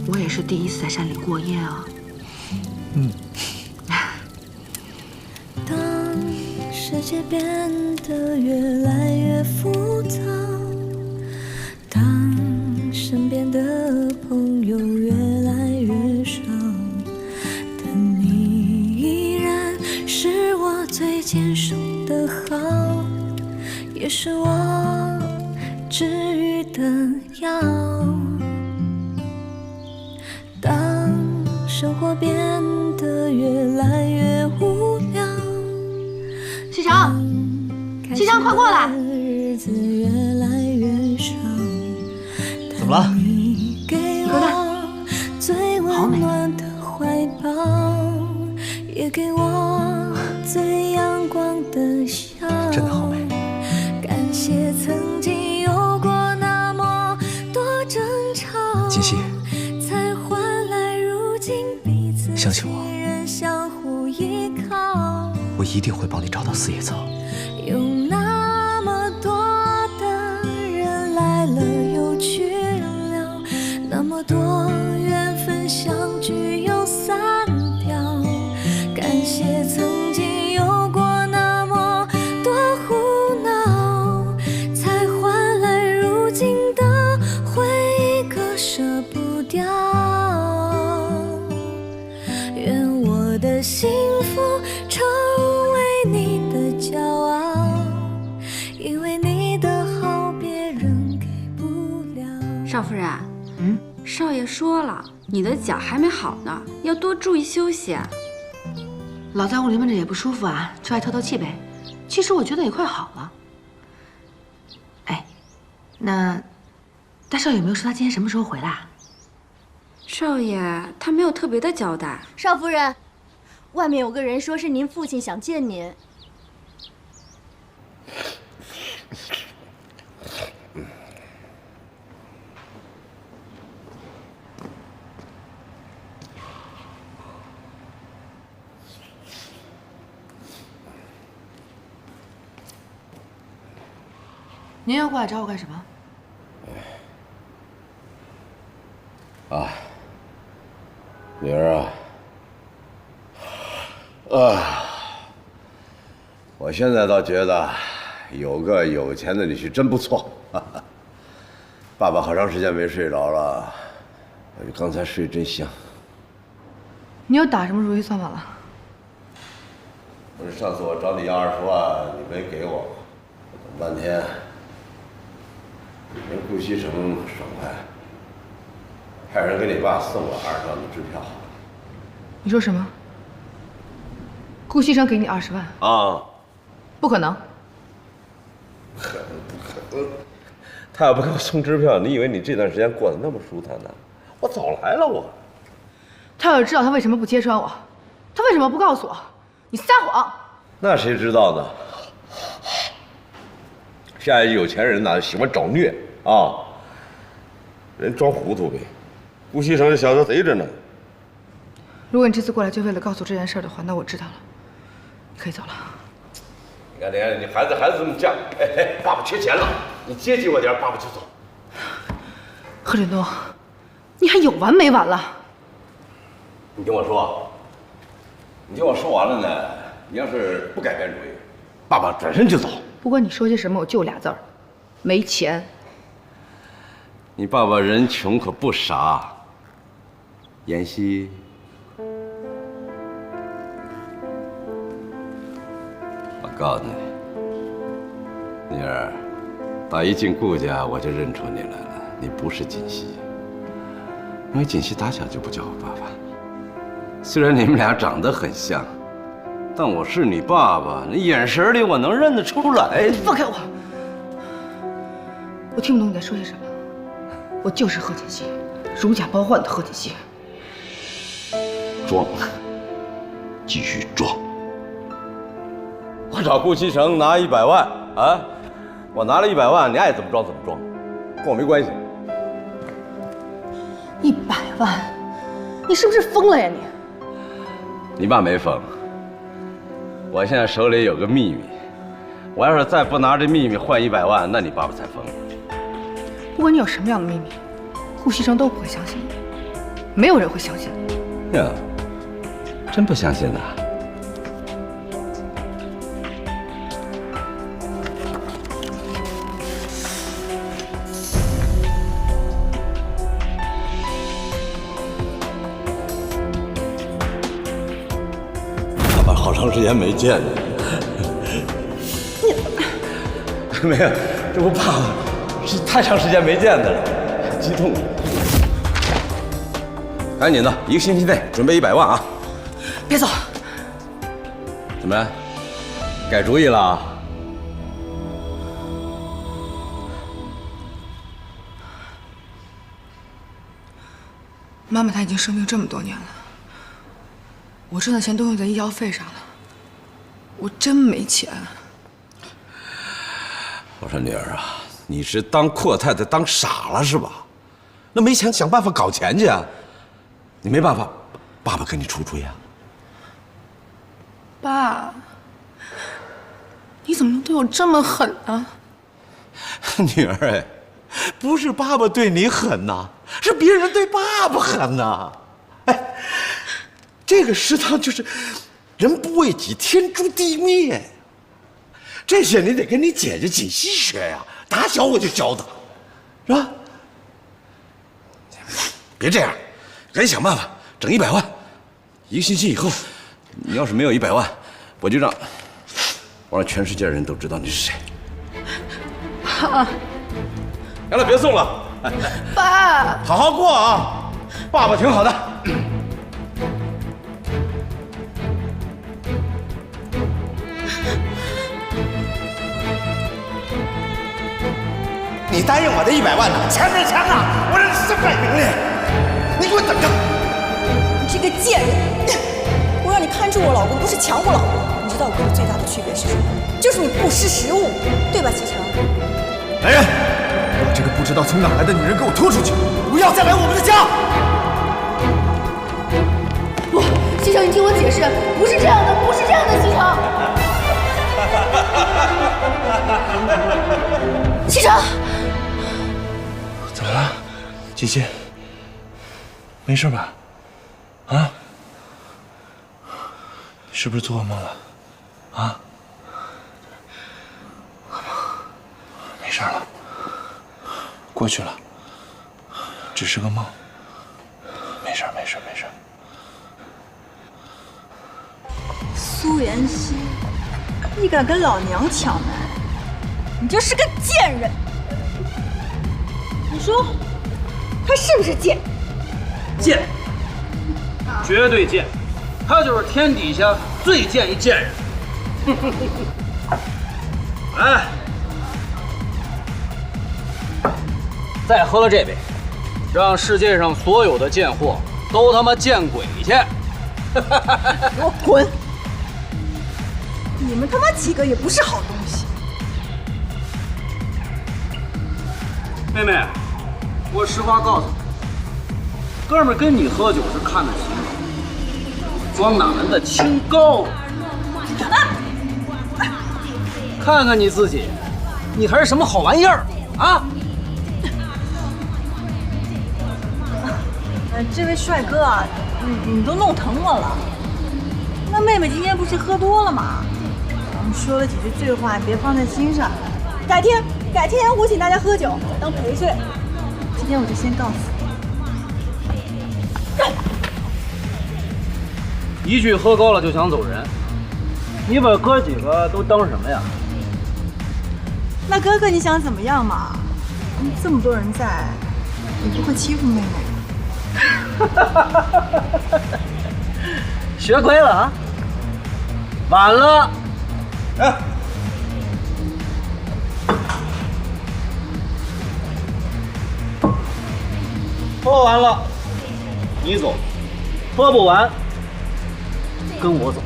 我也是第一次在山里过夜啊。当世界变得越来越复杂，当身边的朋友越来越少，但你依然是我最坚守的好，也是我治愈的药。当生活变得越来越无聊，西城，西城，快过来！日子越来越少，怎么了？你给我最温暖的怀抱，也给我最阳光的笑。真的好美。感谢曾经有过那么多争吵，锦溪，才换来如今彼此相信我，相互依靠。我一定会帮你找到四叶草。有那么多的人来了又去了，那么多缘分相聚又散掉。感谢曾经有过那么多胡闹，才换来如今的回忆割舍不掉。愿我的幸福成为你的骄傲，少夫人，少爷说了，你的脚还没好呢，要多注意休息啊。老在屋里闷着也不舒服啊，出来透透气呗。其实我觉得也快好了。哎，那大少爷有没有说他今天什么时候回来？少爷他没有特别的交代。少夫人，外面有个人说是您父亲想见您。您要过来找我干什么？啊，女儿我现在倒觉得有个有钱的女婿真不错。爸爸好长时间没睡着了，刚才睡真香。你又打什么如意算盘了？不是上次我找你要20万，你没给我，等半天。人顾西城爽快，派人给你爸送了20万的支票。你说什么？顾西城给你20万？啊，不可能！他要不给我送支票，你以为你这段时间过得那么舒坦呢？我早来了，我。他要是知道他为什么不揭穿我，他为什么不告诉我？你撒谎！那谁知道呢？下一有钱人哪喜欢找虐啊？人装糊涂呗。顾西城这小子贼着呢。如果你这次过来就为了告诉这件事的话，那我知道了，你可以走了。你看，你孩子这么犟，爸爸缺钱了，你接济我点，爸爸就走。贺振东，你还有完没完了？你听我说，你听我说完了呢。你要是不改变主意，爸爸转身就走。不管你说些什么，我就俩字儿：没钱。你爸爸人穷可不傻，妍希。我告诉你，女儿，打一进顾家我就认出你来了，你不是锦溪，因为锦溪打小就不叫我爸爸。虽然你们俩长得很像。但我是你爸爸，那眼神里我能认得出来。放开我！我听不懂你在说些什么。我就是贺锦溪，如假包换的贺锦溪。装，继续装。我找顾西城拿100万啊，我拿了100万，你爱怎么装怎么装，跟我没关系。100万？你是不是疯了呀你？你爸没疯。我现在手里有个秘密，我要是再不拿这秘密换100万，那你爸爸才疯了。不管你有什么样的秘密，顾西城都不会相信你，没有人会相信你。呀，真不相信呐？好长时间没见你，没有，这不爸爸是太长时间没见的了，激动。赶紧的，1个星期内准备100万啊！别走！怎么，改主意了？妈妈她已经生病这么多年了。我挣的钱都用在医药费上了，我真没钱。我说女儿啊，你是当阔太太当傻了是吧？那没钱想办法搞钱去啊！你没办法，爸爸给你出主意啊。爸，你怎么能对我这么狠呢？女儿哎，不是爸爸对你狠呐，是别人对爸爸狠呐。哎。这个食堂就是人不为己，天诛地灭。这些你得跟你姐姐锦溪学呀，打小我就教她，是吧？别这样，赶紧想办法整100万。1个星期以后，你要是没有100万，我让全世界人都知道你是谁。好，行了，别送了，爸，好好过啊，爸爸挺好的。你答应我的100万呢？钱没钱呢？我让你身败名裂！你给我等着！你这个贱人！我让你看住我老公，不是抢我老公。你知道我跟你最大的区别是什么？就是你不识时务，对吧，启程？来人，把这个不知道从哪来的女人给我拖出去！不要再来我们的家！不，西城，你听我解释，不是这样的，不是这样的，西城。西城。怎么了，姐姐？没事吧？啊？是不是做噩梦了？啊？没事了，过去了，只是个梦。没事，没事，没事。苏妍希，你敢跟老娘抢男人，你就是个贱人！你说，他是不是贱？贱，绝对贱，他就是天底下最贱一贱人。哎，再喝了这杯，让世界上所有的贱货都他妈见鬼去！给我滚！你们他妈几个也不是好东西。妹妹，我实话告诉你，哥们儿跟你喝酒是看得起你，装哪门子清高？看看你自己，你还是什么好玩意儿啊？这位帅哥啊，你都弄疼我了。那妹妹今天不是喝多了吗？我们说了几句醉话，你别放在心上。改天我请大家喝酒当陪睡。今天我就先告诉你，一句喝高了就想走人，你把哥几个都当什么呀？那哥哥你想怎么样嘛？这么多人在，你不会欺负妹妹？学亏了啊！晚了。哎，喝完了你走，喝不完跟我走。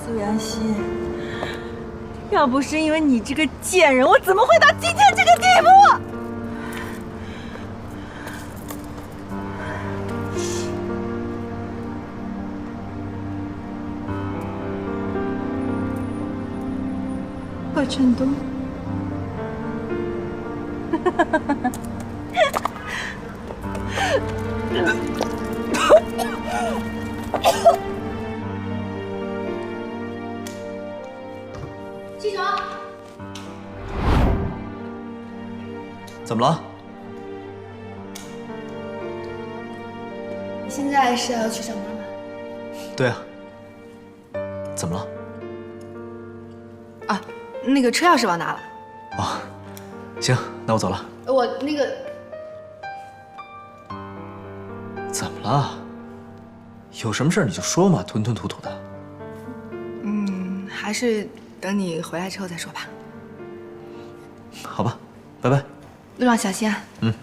苏妍希，要不是因为你这个贱人，我怎么会到今天这个地步？贺振东，西城，怎么了？你现在是要去上班吗？对啊。怎么了？啊，那个车钥匙忘拿了。哦，行，那我走了。我那个怎么了？有什么事你就说嘛，吞吞吐吐的。还是等你回来之后再说吧。好吧，拜拜。路上小心啊。嗯。